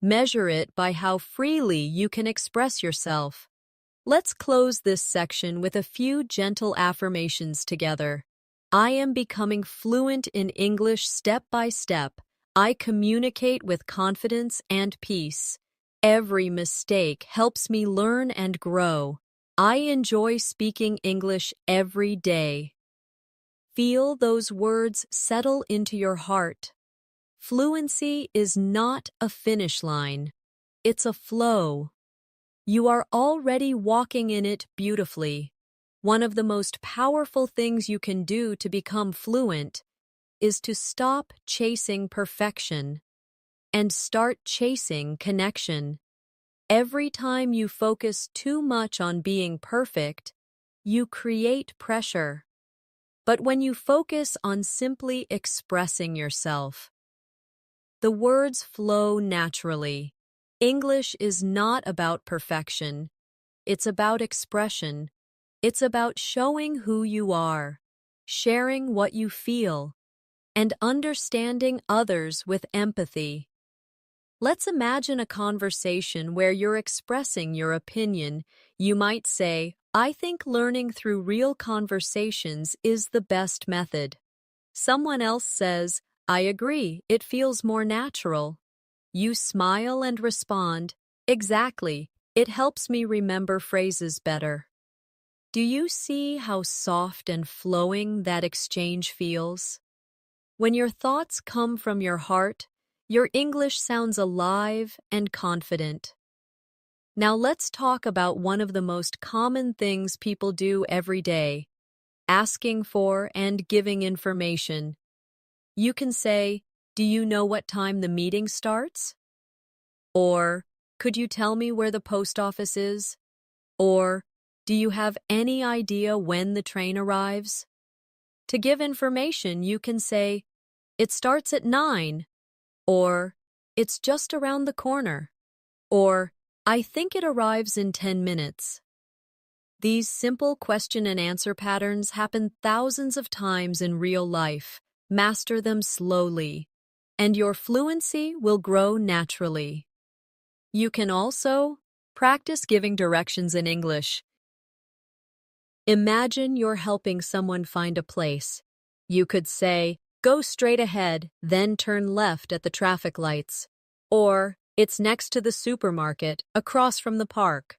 Measure it by how freely you can express yourself. Let's close this section with a few gentle affirmations together. I am becoming fluent in English step by step. I communicate with confidence and peace. Every mistake helps me learn and grow. I enjoy speaking English every day. Feel those words settle into your heart. Fluency is not a finish line. It's a flow. You are already walking in it beautifully. One of the most powerful things you can do to become fluent is to stop chasing perfection and start chasing connection. Every time you focus too much on being perfect, you create pressure. But when you focus on simply expressing yourself, the words flow naturally. English is not about perfection. It's about expression. It's about showing who you are, sharing what you feel, and understanding others with empathy. Let's imagine a conversation where you're expressing your opinion. You might say, "I think learning through real conversations is the best method." Someone else says, "I agree, it feels more natural." You smile and respond, "Exactly, it helps me remember phrases better." Do you see how soft and flowing that exchange feels? When your thoughts come from your heart, your English sounds alive and confident. Now let's talk about one of the most common things people do every day: asking for and giving information. You can say, "Do you know what time the meeting starts?" Or, "Could you tell me where the post office is?" Or, "Do you have any idea when the train arrives?" To give information, you can say, "It starts at 9, or "It's just around the corner," or "I think it arrives in 10 minutes. These simple question and answer patterns happen thousands of times in real life. Master them slowly, and your fluency will grow naturally. You can also practice giving directions in English. Imagine you're helping someone find a place. You could say, "Go straight ahead, then turn left at the traffic lights." Or, "It's next to the supermarket, across from the park."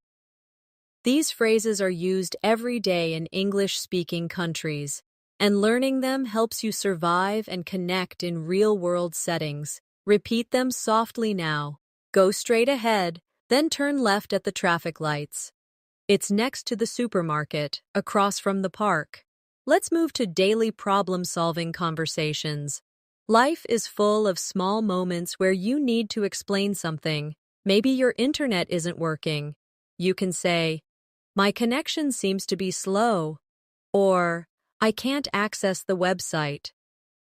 These phrases are used every day in English-speaking countries, and learning them helps you survive and connect in real-world settings. Repeat them softly now. Go straight ahead, then turn left at the traffic lights. It's next to the supermarket, across from the park. Let's move to daily problem-solving conversations. Life is full of small moments where you need to explain something. Maybe your internet isn't working. You can say, "My connection seems to be slow," or "I can't access the website."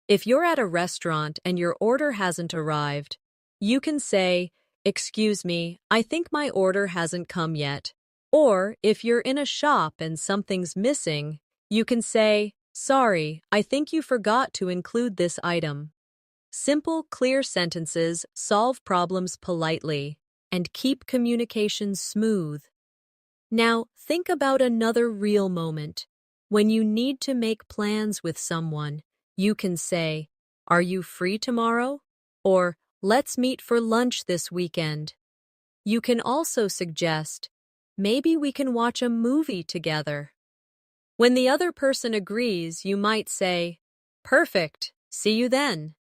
If you're at a restaurant and your order hasn't arrived, you can say, "Excuse me, I think my order hasn't come yet." Or if you're in a shop and something's missing, You can say, "Sorry, I think you forgot to include this item." Simple, clear sentences solve problems politely and keep communication smooth. Now, think about another real moment. When you need to make plans with someone, you can say, "Are you free tomorrow?" Or, "Let's meet for lunch this weekend." You can also suggest, "Maybe we can watch a movie together." When the other person agrees, you might say, "Perfect, see you then."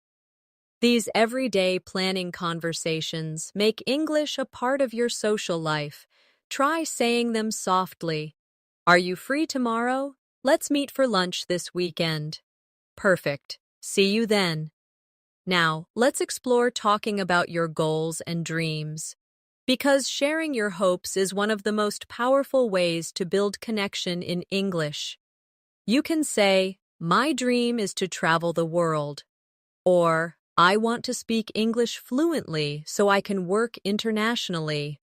These everyday planning conversations make English a part of your social life. Try saying them softly. "Are you free tomorrow? Let's meet for lunch this weekend." Perfect. See you then. Now, let's explore talking about your goals and dreams. Because sharing your hopes is one of the most powerful ways to build connection in English. You can say, "My dream is to travel the world." Or, "I want to speak English fluently so I can work internationally."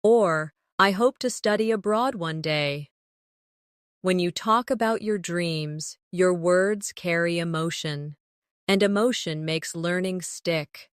Or, "I hope to study abroad one day." When you talk about your dreams, your words carry emotion, and emotion makes learning stick.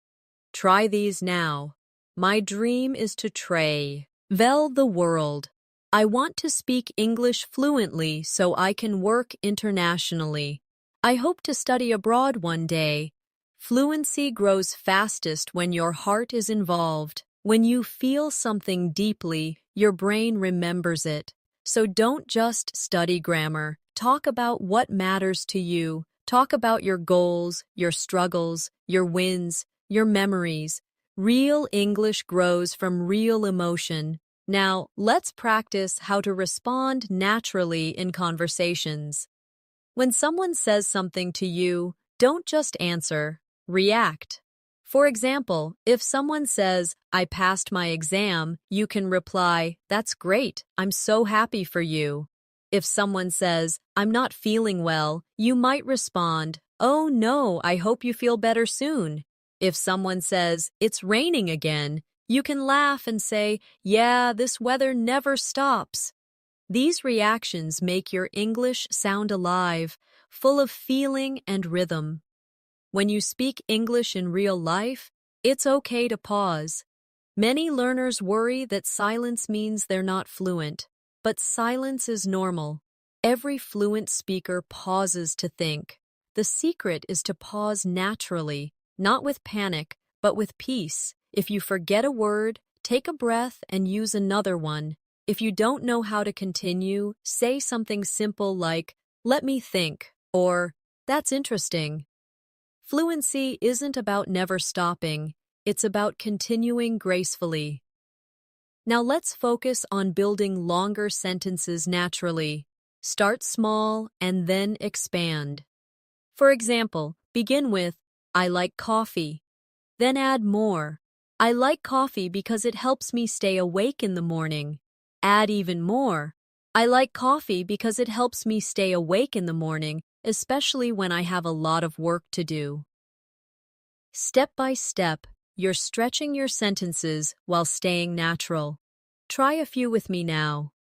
Try these now. My dream is to travel the world. I want to speak English fluently so I can work internationally. I hope to study abroad one day. Fluency grows fastest when your heart is involved. When you feel something deeply, your brain remembers it. So don't just study grammar. Talk about what matters to you. Talk about your goals, your struggles, your wins, your memories. Real English grows from real emotion. Now, let's practice how to respond naturally in conversations. When someone says something to you, don't just answer, react. For example, if someone says, "I passed my exam," you can reply, "That's great, I'm so happy for you." If someone says, "I'm not feeling well," you might respond, "Oh no, I hope you feel better soon." If someone says, "It's raining again," you can laugh and say, "Yeah, this weather never stops." These reactions make your English sound alive, full of feeling and rhythm. When you speak English in real life, it's okay to pause. Many learners worry that silence means they're not fluent, but silence is normal. Every fluent speaker pauses to think. The secret is to pause naturally, not with panic, but with peace. If you forget a word, take a breath and use another one. If you don't know how to continue, say something simple like, "Let me think," or "That's interesting." Fluency isn't about never stopping, it's about continuing gracefully. Now let's focus on building longer sentences naturally. Start small and then expand. For example, begin with, "I like coffee." Then add more. "I like coffee because it helps me stay awake in the morning." Add even more. "I like coffee because it helps me stay awake in the morning, especially when I have a lot of work to do." Step by step, you're stretching your sentences while staying natural. Try a few with me now.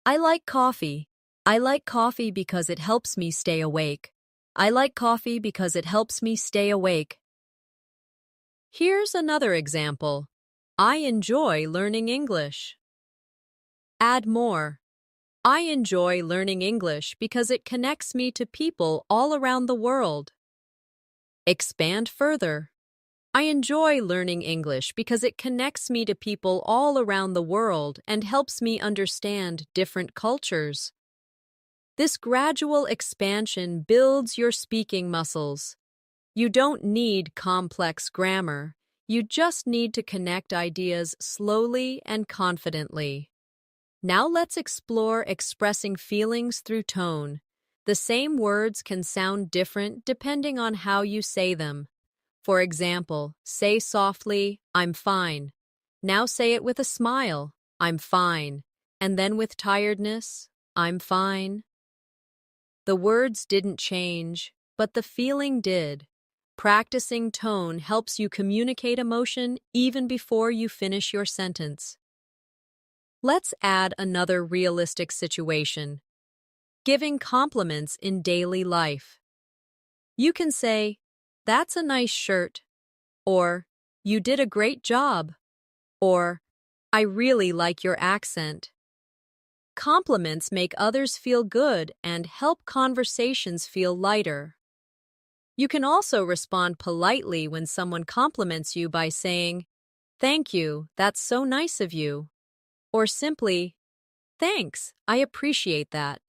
I like coffee. I like coffee because it helps me stay awake. I like coffee because it helps me stay awake. Here's another example. I enjoy learning English. Add more. I enjoy learning English because it connects me to people all around the world. Expand further. I enjoy learning English because it connects me to people all around the world and helps me understand different cultures. This gradual expansion builds your speaking muscles. You don't need complex grammar. You just need to connect ideas slowly and confidently. Now let's explore expressing feelings through tone. The same words can sound different depending on how you say them. For example, say softly, "I'm fine." Now say it with a smile, "I'm fine." And then with tiredness, "I'm fine." The words didn't change, but the feeling did. Practicing tone helps you communicate emotion even before you finish your sentence. Let's add another realistic situation. Giving compliments in daily life. You can say, "That's a nice shirt," or "You did a great job," or "I really like your accent." Compliments make others feel good and help conversations feel lighter. You can also respond politely when someone compliments you by saying, "Thank you, that's so nice of you," or simply, "Thanks, I appreciate that."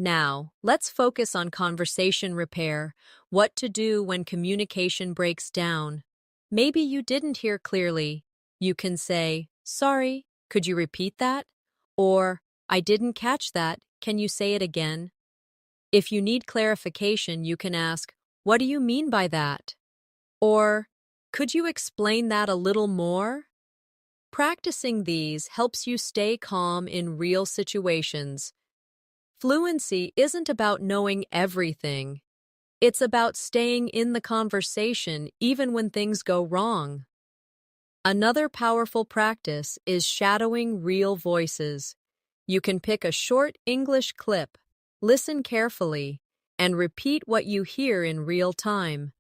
Now, let's focus on conversation repair, what to do when communication breaks down. Maybe you didn't hear clearly. You can say, "Sorry, could you repeat that?" Or, "I didn't catch that, can you say it again?" If you need clarification, you can ask, "What do you mean by that?" Or, "Could you explain that a little more?" Practicing these helps you stay calm in real situations. Fluency isn't about knowing everything. It's about staying in the conversation even when things go wrong. Another powerful practice is shadowing real voices. You can pick a short English clip, listen carefully, and repeat what you hear in real time.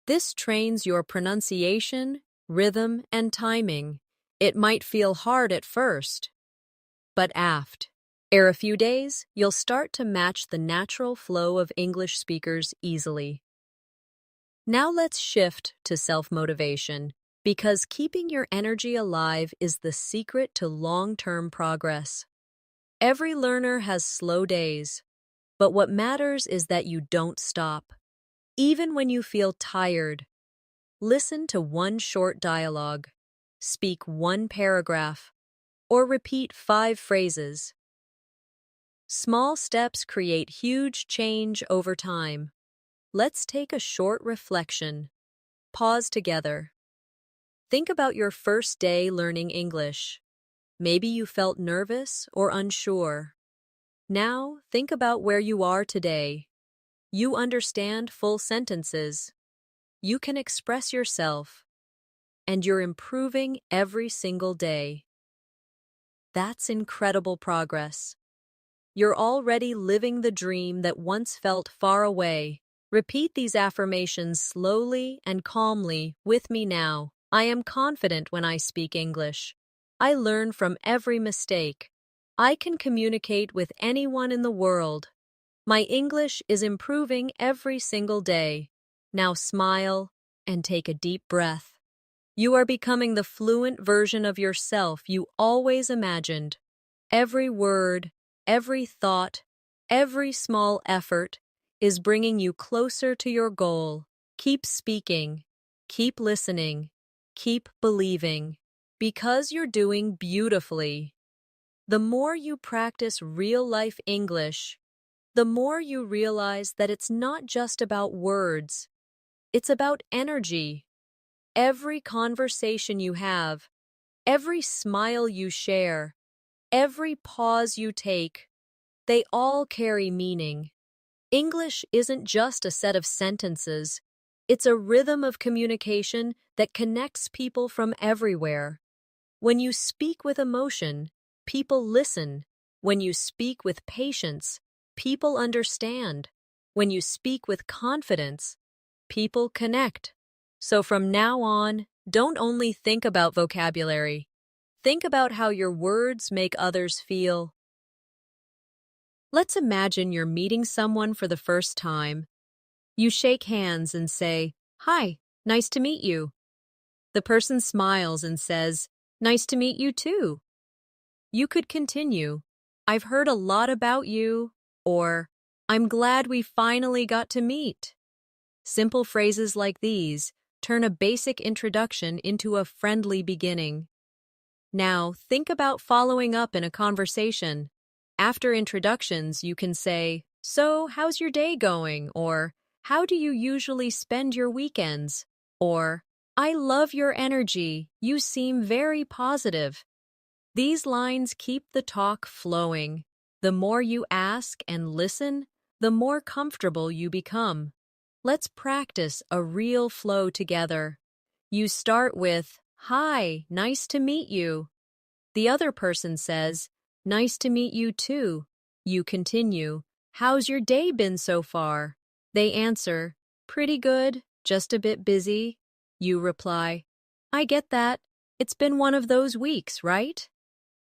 This trains your pronunciation, rhythm, and timing. It might feel hard at first, but after a few days, you'll start to match the natural flow of English speakers easily. Now let's shift to self-motivation, because keeping your energy alive is the secret to long-term progress. Every learner has slow days, but what matters is that you don't stop. Even when you feel tired, listen to one short dialogue, speak one paragraph, or repeat 5 phrases. Small steps create huge change over time. Let's take a short reflection. Pause together. Think about your first day learning English. Maybe you felt nervous or unsure. Now, think about where you are today. You understand full sentences. You can express yourself. And you're improving every single day. That's incredible progress. You're already living the dream that once felt far away. Repeat these affirmations slowly and calmly with me now. I am confident when I speak English. I learn from every mistake. I can communicate with anyone in the world. My English is improving every single day. Now smile and take a deep breath. You are becoming the fluent version of yourself you always imagined. Every word, every thought, every small effort is bringing you closer to your goal. Keep speaking, keep listening, keep believing, because you're doing beautifully. The more you practice real-life English, the more you realize that it's not just about words, it's about energy. Every conversation you have, every smile you share, every pause you take, they all carry meaning. English isn't just a set of sentences. It's a rhythm of communication that connects people from everywhere. When you speak with emotion, people listen. When you speak with patience, people understand. When you speak with confidence, people connect. So from now on, don't only think about vocabulary. Think about how your words make others feel. Let's imagine you're meeting someone for the first time. You shake hands and say, "Hi, nice to meet you." The person smiles and says, "Nice to meet you too." You could continue, "I've heard a lot about you," or "I'm glad we finally got to meet." Simple phrases like these turn a basic introduction into a friendly beginning. Now, think about following up in a conversation. After introductions, you can say, "So, how's your day going?" Or, "How do you usually spend your weekends?" Or, "I love your energy. You seem very positive." These lines keep the talk flowing. The more you ask and listen, the more comfortable you become. Let's practice a real flow together. You start with, "Hi, nice to meet you." The other person says, "Nice to meet you too." You continue, "How's your day been so far?" They answer, "Pretty good, just a bit busy." You reply, "I get that. It's been one of those weeks, right?"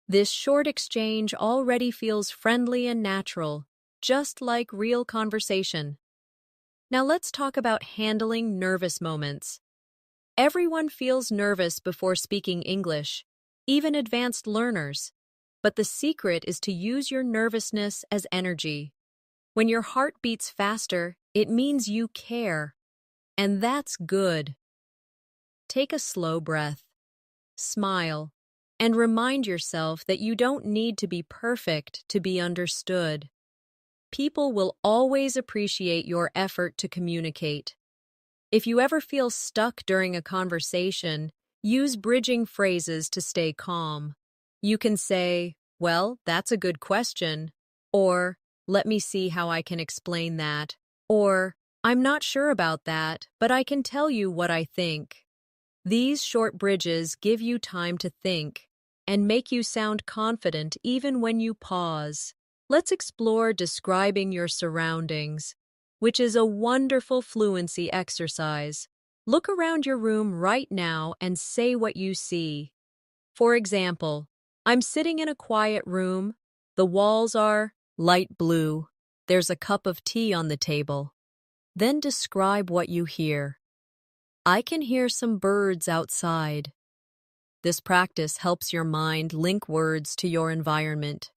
This short exchange already feels friendly and natural, just like real conversation. Now let's talk about handling nervous moments. Everyone feels nervous before speaking English, even advanced learners. But the secret is to use your nervousness as energy. When your heart beats faster, it means you care. And that's good. Take a slow breath, smile, and remind yourself that you don't need to be perfect to be understood. People will always appreciate your effort to communicate. If you ever feel stuck during a conversation, use bridging phrases to stay calm. You can say, "Well, that's a good question," or "Let me see how I can explain that," or "I'm not sure about that, but I can tell you what I think." These short bridges give you time to think and make you sound confident even when you pause. Let's explore describing your surroundings, which is a wonderful fluency exercise. Look around your room right now and say what you see. For example, "I'm sitting in a quiet room. The walls are light blue. There's a cup of tea on the table." Then describe what you hear. "I can hear some birds outside." This practice helps your mind link words to your environment.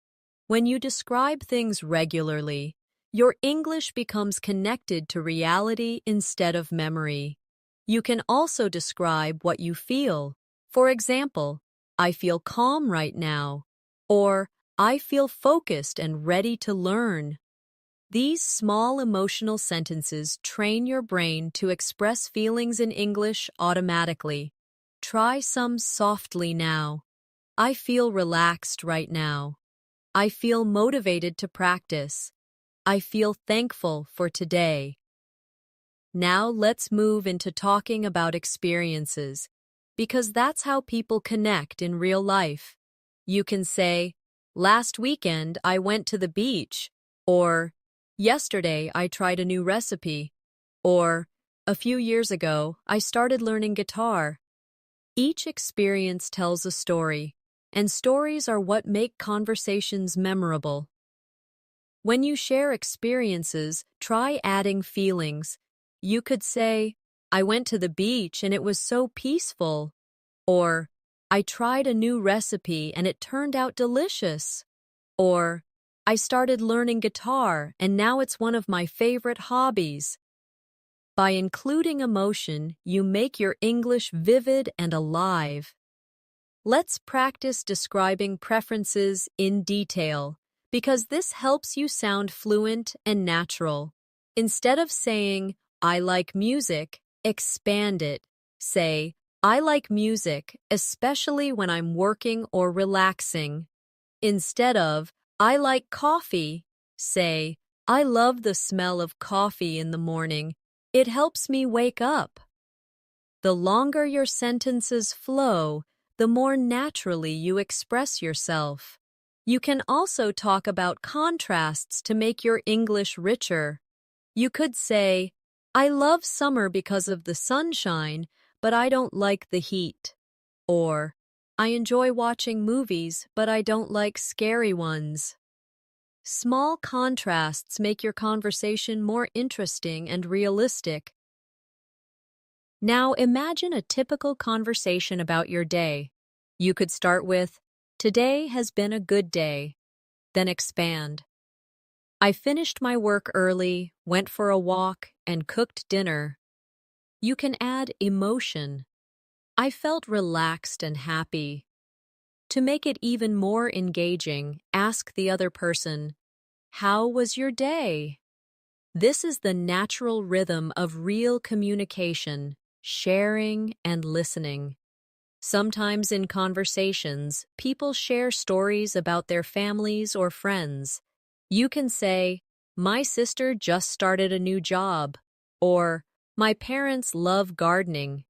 When you describe things regularly, your English becomes connected to reality instead of memory. You can also describe what you feel. For example, "I feel calm right now," or "I feel focused and ready to learn." These small emotional sentences train your brain to express feelings in English automatically. Try some softly now. "I feel relaxed right now." "I feel motivated to practice." "I feel thankful for today." Now let's move into talking about experiences, because that's how people connect in real life. You can say, "Last weekend I went to the beach," or "Yesterday I tried a new recipe," or "A few years ago I started learning guitar." Each experience tells a story, and stories are what make conversations memorable. When you share experiences, try adding feelings. You could say, "I went to the beach and it was so peaceful," or "I tried a new recipe and it turned out delicious," or "I started learning guitar and now it's one of my favorite hobbies." By including emotion, you make your English vivid and alive. Let's practice describing preferences in detail, because this helps you sound fluent and natural. Instead of saying, "I like music," expand it. Say, "I like music, especially when I'm working or relaxing." Instead of, "I like coffee," say, "I love the smell of coffee in the morning. It helps me wake up." The longer your sentences flow, the more naturally you express yourself. You can also talk about contrasts to make your English richer. You could say, "I love summer because of the sunshine, but I don't like the heat." Or, "I enjoy watching movies, but I don't like scary ones." Small contrasts make your conversation more interesting and realistic. Now imagine a typical conversation about your day. You could start with, "Today has been a good day." Then expand. "I finished my work early, went for a walk, and cooked dinner." You can add emotion. "I felt relaxed and happy." To make it even more engaging, ask the other person, "How was your day?" This is the natural rhythm of real communication, sharing and listening. Sometimes in conversations, people share stories about their families or friends. You can say, "My sister just started a new job," or "My parents love gardening."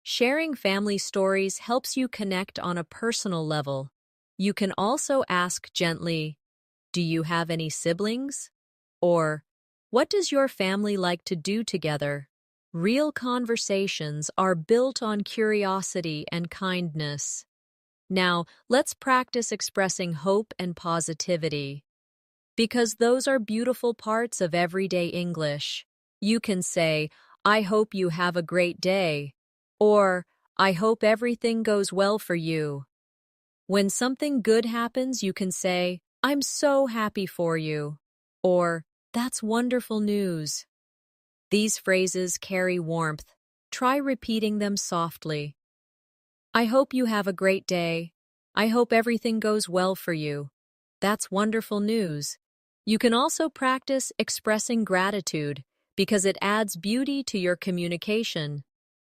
Sharing family stories helps you connect on a personal level. You can also ask gently, Do you have any siblings? Or, what does your family like to do together? Real conversations are built on curiosity and kindness. Now, let's practice expressing hope and positivity, because those are beautiful parts of everyday English. You can say, I hope you have a great day, or I hope everything goes well for you. When something good happens, you can say, I'm so happy for you, or that's wonderful news. These phrases carry warmth. Try repeating them softly. I hope you have a great day. I hope everything goes well for you. That's wonderful news. You can also practice expressing gratitude because it adds beauty to your communication.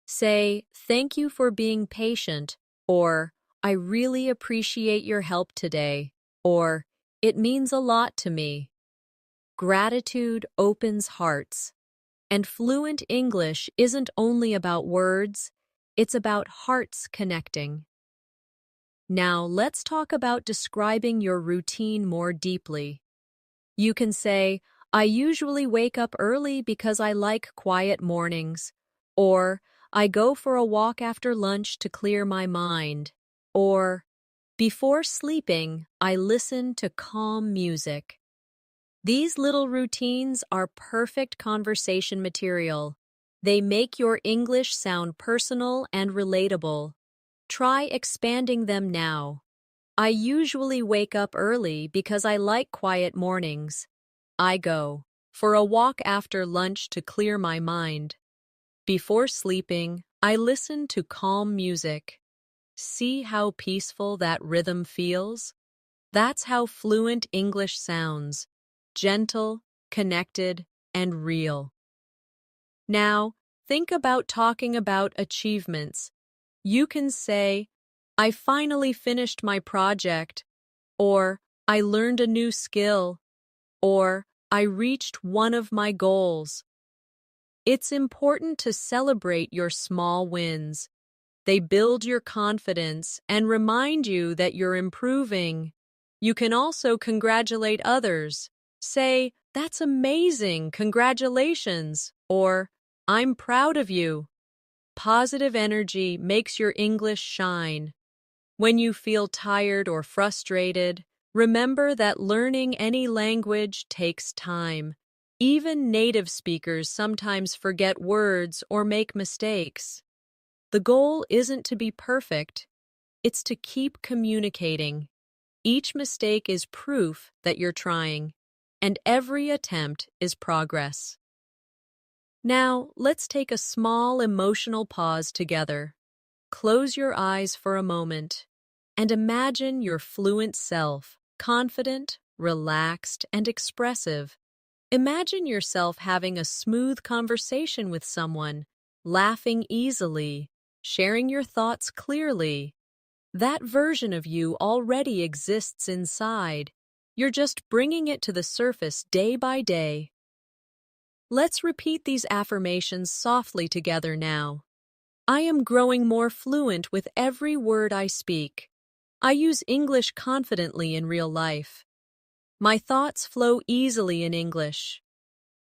Say, thank you for being patient, or I really appreciate your help today, or it means a lot to me. Gratitude opens hearts. And fluent English isn't only about words, it's about hearts connecting. Now, let's talk about describing your routine more deeply. You can say, I usually wake up early because I like quiet mornings, or I go for a walk after lunch to clear my mind, or before sleeping, I listen to calm music. These little routines are perfect conversation material. They make your English sound personal and relatable. Try expanding them now. I usually wake up early because I like quiet mornings. I go for a walk after lunch to clear my mind. Before sleeping, I listen to calm music. See how peaceful that rhythm feels? That's how fluent English sounds. Gentle, connected, and real. Now, think about talking about achievements. You can say, I finally finished my project, or I learned a new skill, or I reached one of my goals. It's important to celebrate your small wins. They build your confidence and remind you that you're improving. You can also congratulate others. Say, that's amazing, congratulations, or I'm proud of you. Positive energy makes your English shine. When you feel tired or frustrated, remember that learning any language takes time. Even native speakers sometimes forget words or make mistakes. The goal isn't to be perfect, it's to keep communicating. Each mistake is proof that you're trying, and every attempt is progress. Now, let's take a small emotional pause together. Close your eyes for a moment and imagine your fluent self, confident, relaxed, and expressive. Imagine yourself having a smooth conversation with someone, laughing easily, sharing your thoughts clearly. That version of you already exists inside. You're just bringing it to the surface day by day. Let's repeat these affirmations softly together now. I am growing more fluent with every word I speak. I use English confidently in real life. My thoughts flow easily in English.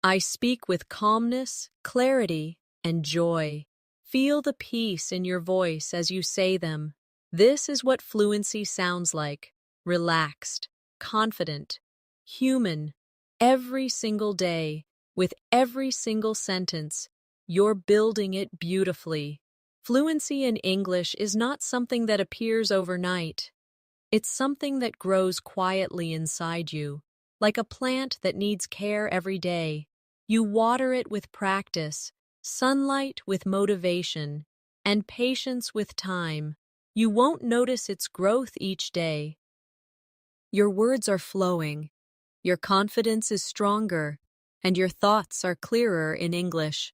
I speak with calmness, clarity, and joy. Feel the peace in your voice as you say them. This is what fluency sounds like: relaxed, confident, human. Every single day, with every single sentence, you're building it beautifully. Fluency in English is not something that appears overnight. It's something that grows quietly inside you, like a plant that needs care every day. You water it with practice, sunlight with motivation, and patience with time. You won't notice its growth each day. Your words are flowing, your confidence is stronger, and your thoughts are clearer in English.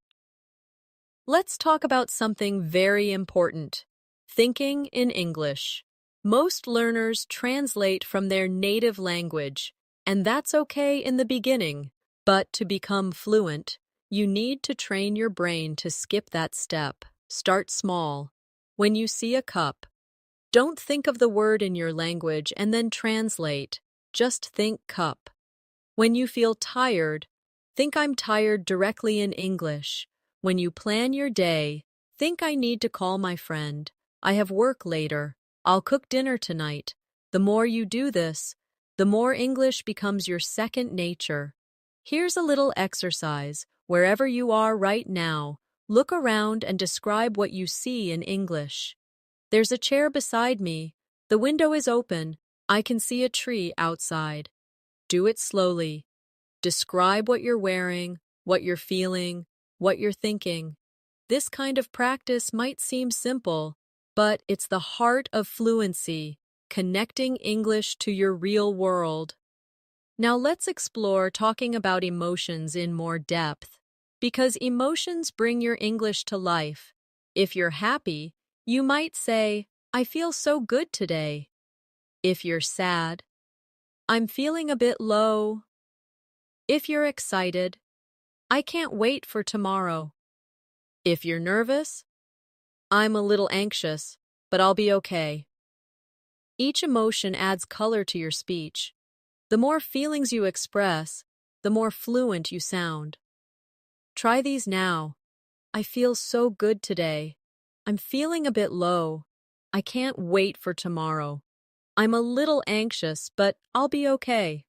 Let's talk about something very important: thinking in English. Most learners translate from their native language, and that's okay in the beginning. But to become fluent, you need to train your brain to skip that step. Start small. When you see a cup, don't think of the word in your language and then translate. just think cup. When you feel tired, think I'm tired directly in English. When you plan your day, think I need to call my friend. I have work later. I'll cook dinner tonight. The more you do this, the more English becomes your second nature. Here's a little exercise. Wherever you are right now, look around and describe what you see in English. There's a chair beside me. The window is open. I can see a tree outside. Do it slowly. Describe what you're wearing, what you're feeling, what you're thinking. This kind of practice might seem simple, but it's the heart of fluency, connecting English to your real world. Now let's explore talking about emotions in more depth, because emotions bring your English to life. If you're happy, you might say, I feel so good today. If you're sad, I'm feeling a bit low. If you're excited, I can't wait for tomorrow. If you're nervous, I'm a little anxious, but I'll be okay. Each emotion adds color to your speech. The more feelings you express, the more fluent you sound. Try these now. I feel so good today. I'm feeling a bit low. I can't wait for tomorrow. I'm a little anxious, but I'll be okay.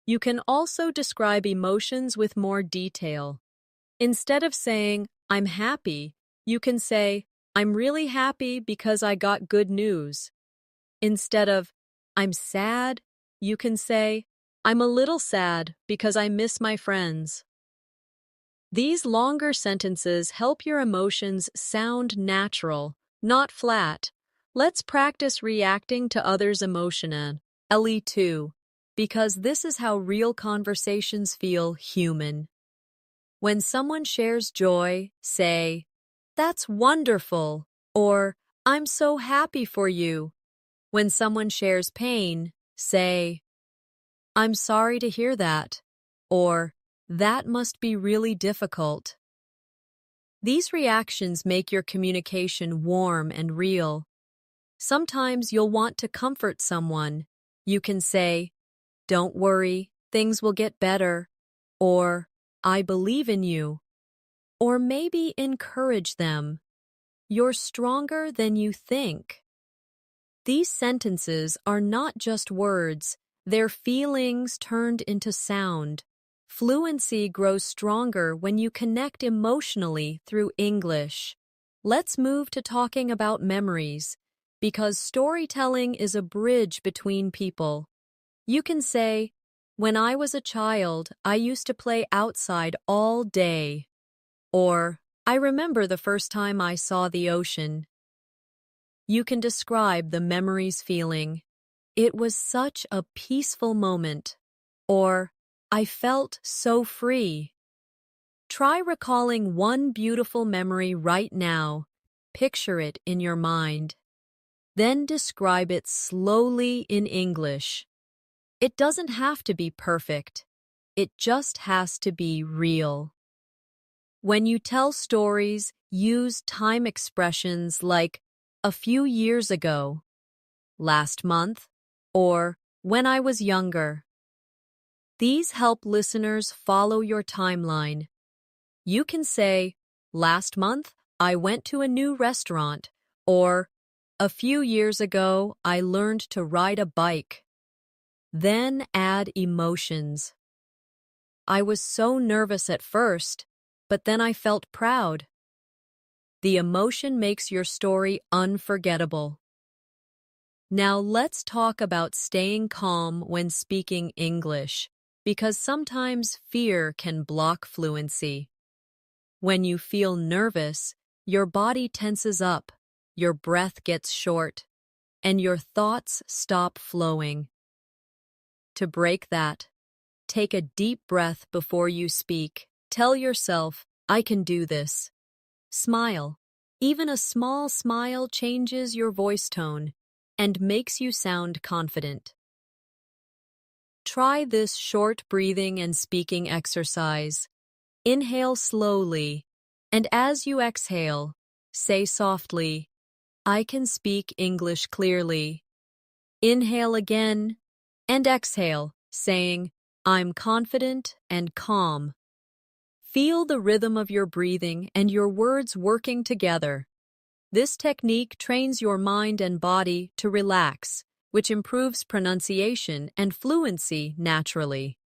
You can also describe emotions with more detail. Instead of saying, I'm happy, you can say, I'm really happy because I got good news. Instead of, I'm sad, you can say, I'm a little sad because I miss my friends. These longer sentences help your emotions sound natural, not flat. Let's practice reacting to others' emotion. LE2, because this is how real conversations feel human. When someone shares joy, say, That's wonderful, or I'm so happy for you. When someone shares pain, say, I'm sorry to hear that, or that must be really difficult. These reactions make your communication warm and real. Sometimes you'll want to comfort someone. You can say, Don't worry, things will get better, or I believe in you, or maybe encourage them. You're stronger than you think. These sentences are not just words, they're feelings turned into sound. Fluency grows stronger when you connect emotionally through English. Let's move to talking about memories, because storytelling is a bridge between people. You can say, When I was a child, I used to play outside all day. Or, I remember the first time I saw the ocean. You can describe the memory's feeling. It was such a peaceful moment. Or, I felt so free. Try recalling one beautiful memory right now. Picture it in your mind. Then describe it slowly in English. It doesn't have to be perfect. It just has to be real. When you tell stories, use time expressions like a few years ago, last month, or when I was younger. These help listeners follow your timeline. You can say, Last month, I went to a new restaurant, or a few years ago, I learned to ride a bike. Then add emotions. I was so nervous at first, but then I felt proud. The emotion makes your story unforgettable. Now let's talk about staying calm when speaking English, because sometimes fear can block fluency. When you feel nervous, your body tenses up, your breath gets short, and your thoughts stop flowing. To break that, take a deep breath before you speak. Tell yourself, I can do this. Smile. Even a small smile changes your voice tone and makes you sound confident. Try this short breathing and speaking exercise. Inhale slowly, and as you exhale, say softly, I can speak English clearly. Inhale again, And exhale, saying, I'm confident and calm. Feel the rhythm of your breathing and your words working together. This technique trains your mind and body to relax, which improves pronunciation and fluency naturally.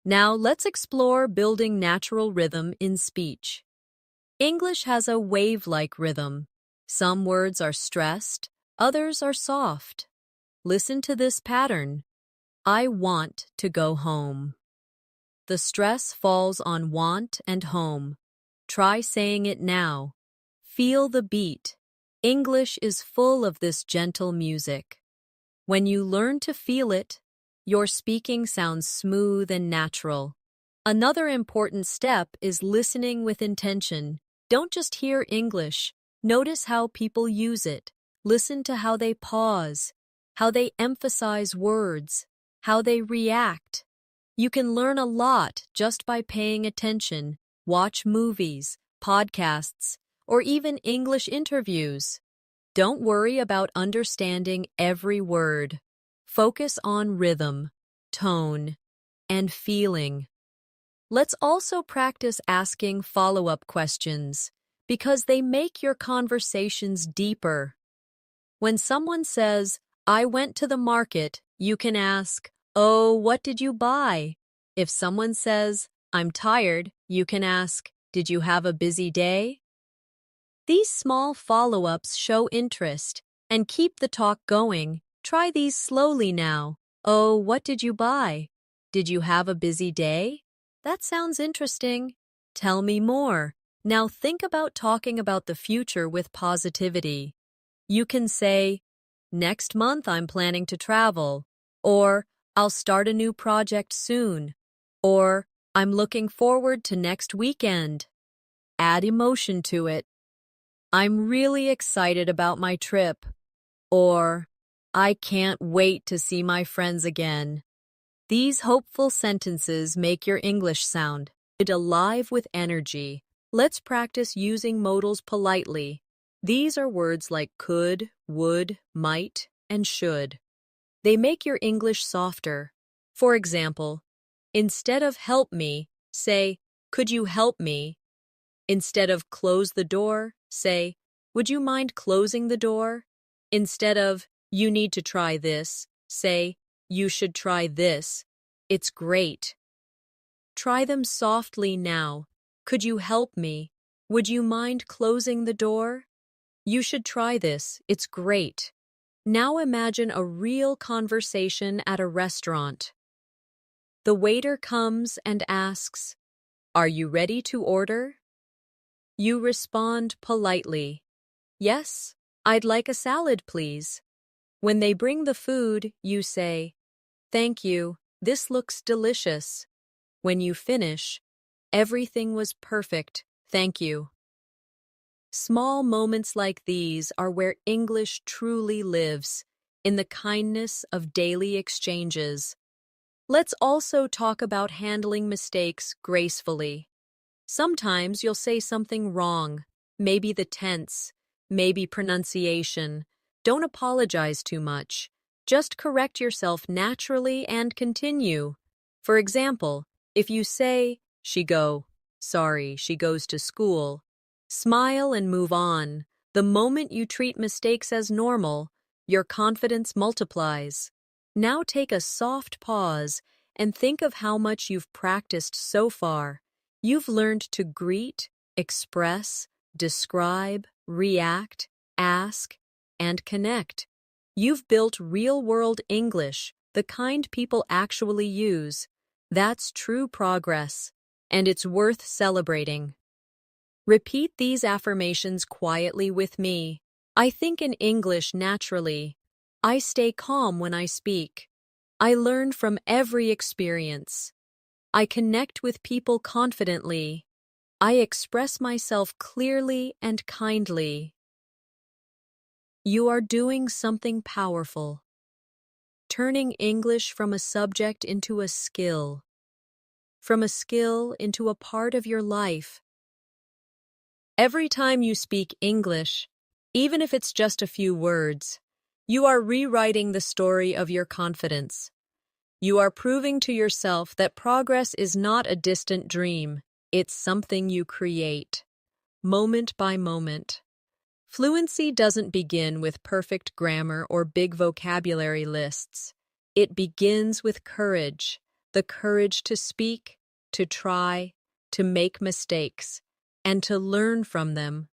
Now let's explore building natural rhythm in speech. English has a wave-like rhythm. Some words are stressed, others are soft. Listen to this pattern. I want to go home. The stress falls on want and home. Try saying it now. Feel the beat. English is full of this gentle music. When you learn to feel it, your speaking sounds smooth and natural. Another important step is listening with intention. Don't just hear English. Notice how people use it. Listen to how they pause, how they emphasize words, how they react. You can learn a lot just by paying attention. Watch movies, podcasts, or even English interviews. Don't worry about understanding every word. Focus on rhythm, tone, and feeling. Let's also practice asking follow-up questions because they make your conversations deeper. When someone says, I went to the market, you can ask, oh, what did you buy? If someone says, I'm tired, you can ask, did you have a busy day? These small follow-ups show interest and keep the talk going. Try these slowly now. Oh, what did you buy? Did you have a busy day? That sounds interesting. Tell me more. Now think about talking about the future with positivity. You can say, next month I'm planning to travel, or I'll start a new project soon, or I'm looking forward to next weekend. Add emotion to it. I'm really excited about my trip, or I can't wait to see my friends again. These hopeful sentences make your English sound alive with energy. Let's practice using modals politely. These are words like could, would, might, and should. They make your English softer. For example, instead of help me, say, could you help me? Instead of close the door, say, would you mind closing the door? Instead of you need to try this, say, you should try this. It's great. Try them softly now. Could you help me? Would you mind closing the door? You should try this. It's great. Now imagine a real conversation at a restaurant. The waiter comes and asks, are you ready to order? You respond politely, yes, I'd like a salad, please. When they bring the food, you say, thank you, this looks delicious. When you finish, everything was perfect, thank you. Small moments like these are where English truly lives, in the kindness of daily exchanges. Let's also talk about handling mistakes gracefully. Sometimes you'll say something wrong, maybe the tense, maybe pronunciation. Don't apologize too much. Just correct yourself naturally and continue. For example, if you say, sorry, she goes to school, smile and move on. The moment you treat mistakes as normal, your confidence multiplies. Now take a soft pause and think of how much you've practiced so far. You've learned to greet, express, describe, react, ask, and connect. You've built real-world English, the kind people actually use. That's true progress, and it's worth celebrating. Repeat these affirmations quietly with me. I think in English naturally. I stay calm when I speak. I learn from every experience. I connect with people confidently. I express myself clearly and kindly. You are doing something powerful. Turning English from a subject into a skill. From a skill into a part of your life. Every time you speak English, even if it's just a few words, you are rewriting the story of your confidence. You are proving to yourself that progress is not a distant dream, it's something you create, moment by moment. Fluency doesn't begin with perfect grammar or big vocabulary lists. It begins with courage, the courage to speak, to try, to make mistakes, and to learn from them.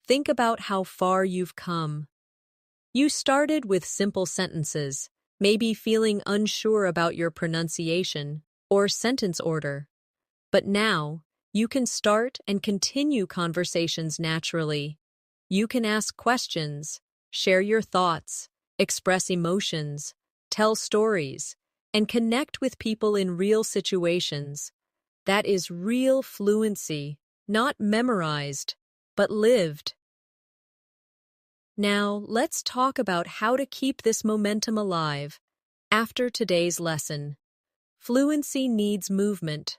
Think about how far you've come. You started with simple sentences, maybe feeling unsure about your pronunciation or sentence order. But now, you can start and continue conversations naturally. You can ask questions, share your thoughts, express emotions, tell stories, and connect with people in real situations. That is real fluency, not memorized, but lived. Now, let's talk about how to keep this momentum alive. After today's lesson, fluency needs movement.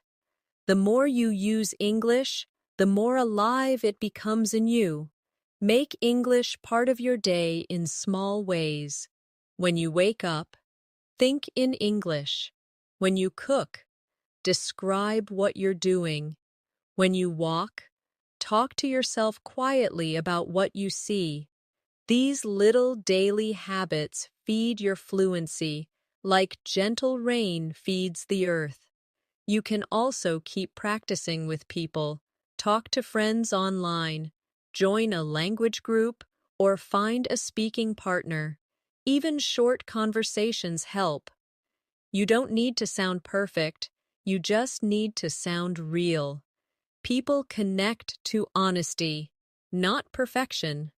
The more you use English, the more alive it becomes in you. Make English part of your day in small ways. When you wake up, think in English. When you cook, describe what you're doing. When you walk, talk to yourself quietly about what you see. These little daily habits feed your fluency, like gentle rain feeds the earth. You can also keep practicing with people, talk to friends online, join a language group, or find a speaking partner. Even short conversations help. You don't need to sound perfect, you just need to sound real. People connect to honesty, not perfection.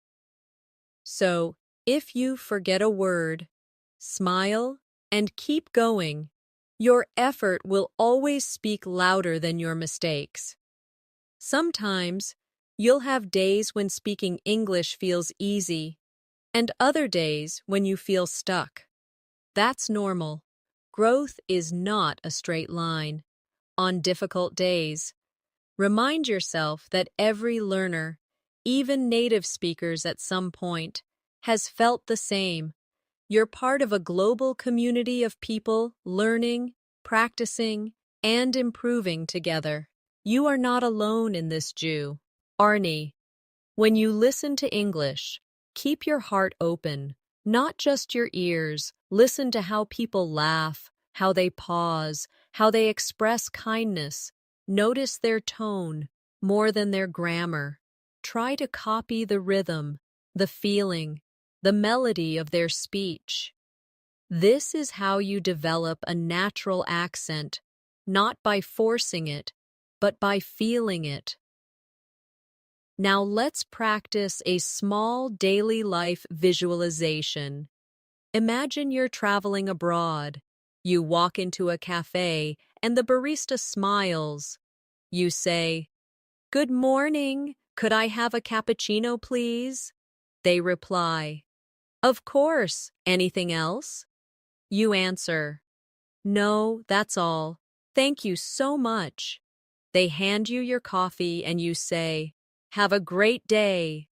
So, if you forget a word, smile and keep going. Your effort will always speak louder than your mistakes. Sometimes, you'll have days when speaking English feels easy, and other days when you feel stuck. That's normal. Growth is not a straight line. On difficult days, remind yourself that every learner, even native speakers at some point, has felt the same. You're part of a global community of people learning, practicing, and improving together. You are not alone in this Jew. Arnie, when you listen to English, keep your heart open, not just your ears. Listen to how people laugh, how they pause, how they express kindness. Notice their tone more than their grammar. Try to copy the rhythm, the feeling, the melody of their speech. This is how you develop a natural accent, not by forcing it, but by feeling it. Now let's practice a small daily life visualization. Imagine you're traveling abroad. You walk into a cafe and the barista smiles. You say, "Good morning, could I have a cappuccino, please?" They reply, "Of course, anything else?" You answer, "No, that's all. Thank you so much." They hand you your coffee and you say, "Have a great day."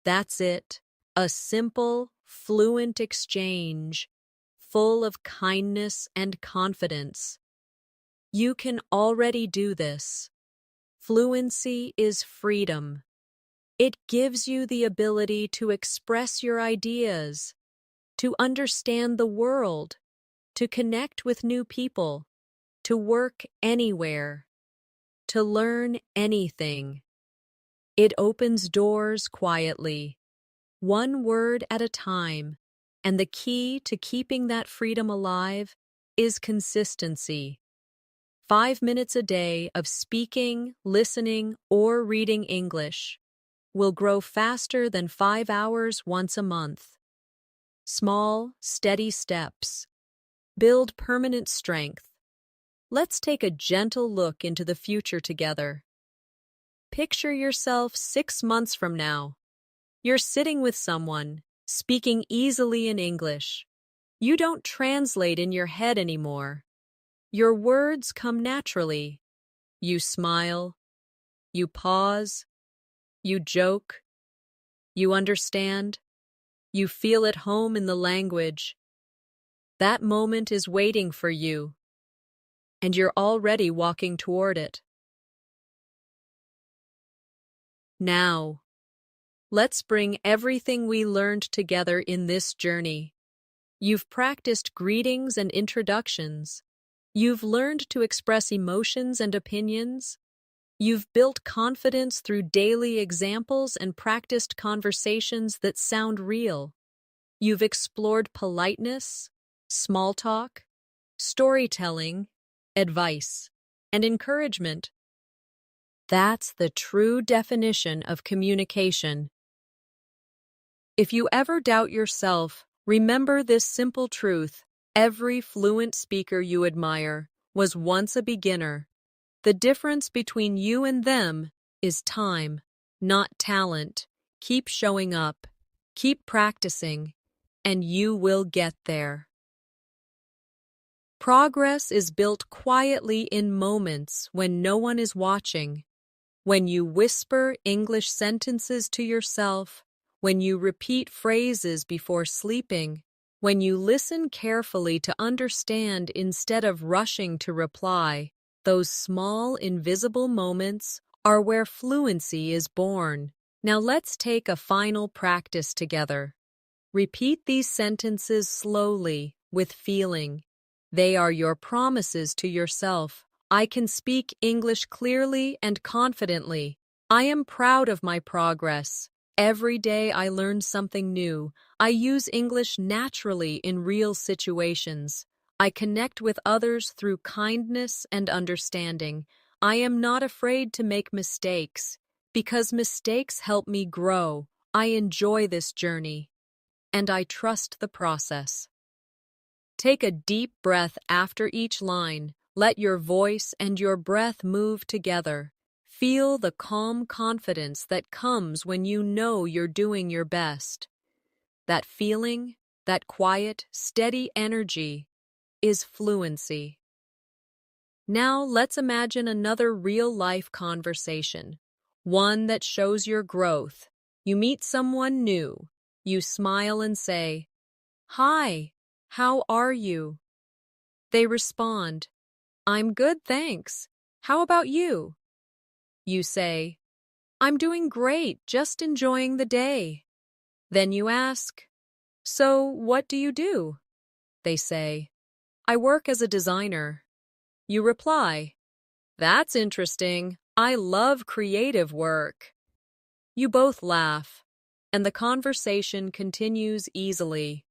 That's it. A simple, fluent exchange, full of kindness and confidence. You can already do this. Fluency is freedom. It gives you the ability to express your ideas, to understand the world, to connect with new people, to work anywhere, to learn anything. It opens doors quietly, one word at a time, and the key to keeping that freedom alive is consistency. 5 minutes a day of speaking, listening, or reading English will grow faster than 5 hours once a month. Small, steady steps build permanent strength. Let's take a gentle look into the future together. Picture yourself 6 months from now. You're sitting with someone, speaking easily in English. You don't translate in your head anymore. Your words come naturally. You smile. You pause. You joke. You understand. You feel at home in the language. That moment is waiting for you, and you're already walking toward it. Now, let's bring everything we learned together in this journey. You've practiced greetings and introductions. You've learned to express emotions and opinions. You've built confidence through daily examples and practiced conversations that sound real. You've explored politeness, small talk, storytelling, advice, and encouragement. That's the true definition of communication. If you ever doubt yourself, remember this simple truth: every fluent speaker you admire was once a beginner. The difference between you and them is time, not talent. Keep showing up, keep practicing, and you will get there. Progress is built quietly in moments when no one is watching. When you whisper English sentences to yourself, when you repeat phrases before sleeping, when you listen carefully to understand instead of rushing to reply, those small, invisible moments are where fluency is born. Now let's take a final practice together. Repeat these sentences slowly, with feeling. They are your promises to yourself. I can speak English clearly and confidently. I am proud of my progress. Every day I learn something new. I use English naturally in real situations. I connect with others through kindness and understanding. I am not afraid to make mistakes, because mistakes help me grow. I enjoy this journey, and I trust the process. Take a deep breath after each line. Let your voice and your breath move together. Feel the calm confidence that comes when you know you're doing your best. That feeling, that quiet, steady energy, is fluency. Now let's imagine another real-life conversation, one that shows your growth. You meet someone new. You smile and say, "Hi, how are you?" They respond, "I'm good, thanks. How about you?" You say, "I'm doing great, just enjoying the day." Then you ask, "So, what do you do?" They say, "I work as a designer." You reply, "That's interesting. I love creative work." You both laugh, and the conversation continues easily.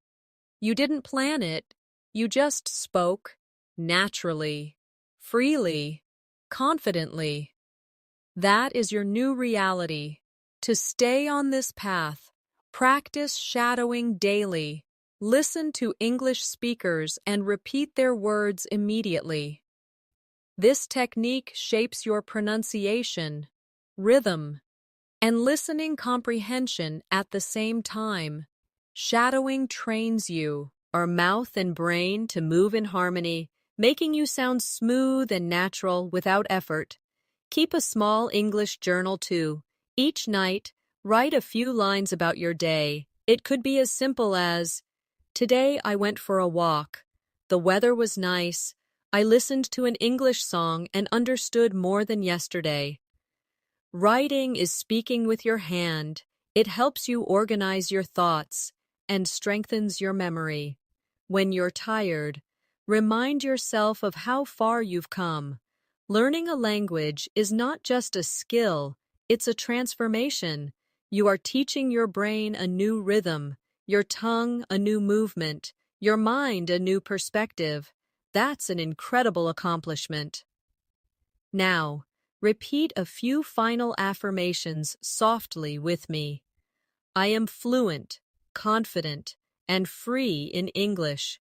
You didn't plan it, you just spoke, naturally, freely, confidently. That is your new reality. To stay on this path, practice shadowing daily. Listen to English speakers and repeat their words immediately. This technique shapes your pronunciation, rhythm, and listening comprehension at the same time. Shadowing trains you, our mouth and brain, to move in harmony, making you sound smooth and natural without effort. Keep a small English journal too. Each night, write a few lines about your day. It could be as simple as, "Today I went for a walk. The weather was nice. I listened to an English song and understood more than yesterday." Writing is speaking with your hand. It helps you organize your thoughts and strengthens your memory. When you're tired, remind yourself of how far you've come. Learning a language is not just a skill, it's a transformation. You are teaching your brain a new rhythm, your tongue a new movement, your mind a new perspective. That's an incredible accomplishment. Now, repeat a few final affirmations softly with me. I am fluent, confident, and free in English.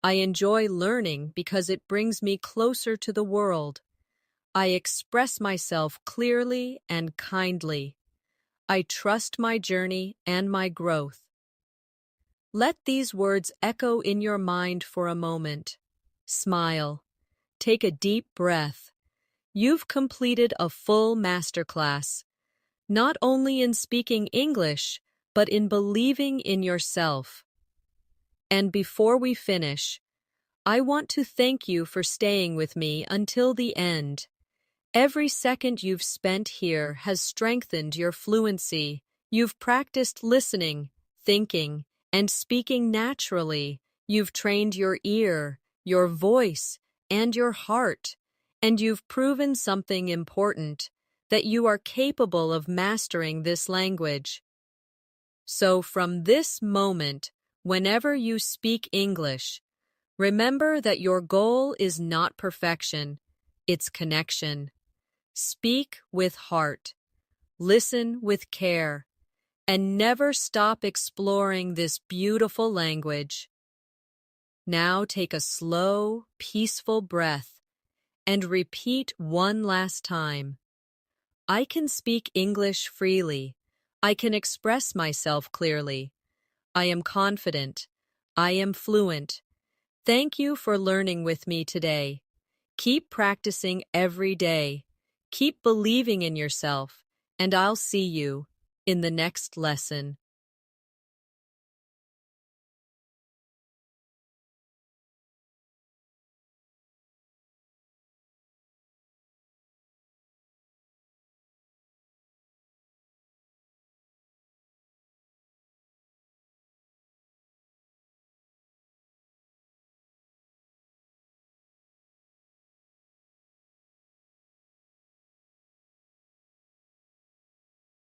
I enjoy learning because it brings me closer to the world. I express myself clearly and kindly. I trust my journey and my growth. Let these words echo in your mind for a moment. Smile. Take a deep breath. You've completed a full masterclass, not only in speaking English, but in believing in yourself. And before we finish, I want to thank you for staying with me until the end. Every second you've spent here has strengthened your fluency. You've practiced listening, thinking, and speaking naturally. You've trained your ear, your voice, and your heart. And you've proven something important, that you are capable of mastering this language. So from this moment, whenever you speak English, remember that your goal is not perfection, it's connection. Speak with heart, listen with care, and never stop exploring this beautiful language. Now take a slow, peaceful breath and repeat one last time. I can speak English freely. I can express myself clearly. I am confident. I am fluent. Thank you for learning with me today. Keep practicing every day. Keep believing in yourself, and I'll see you in the next lesson.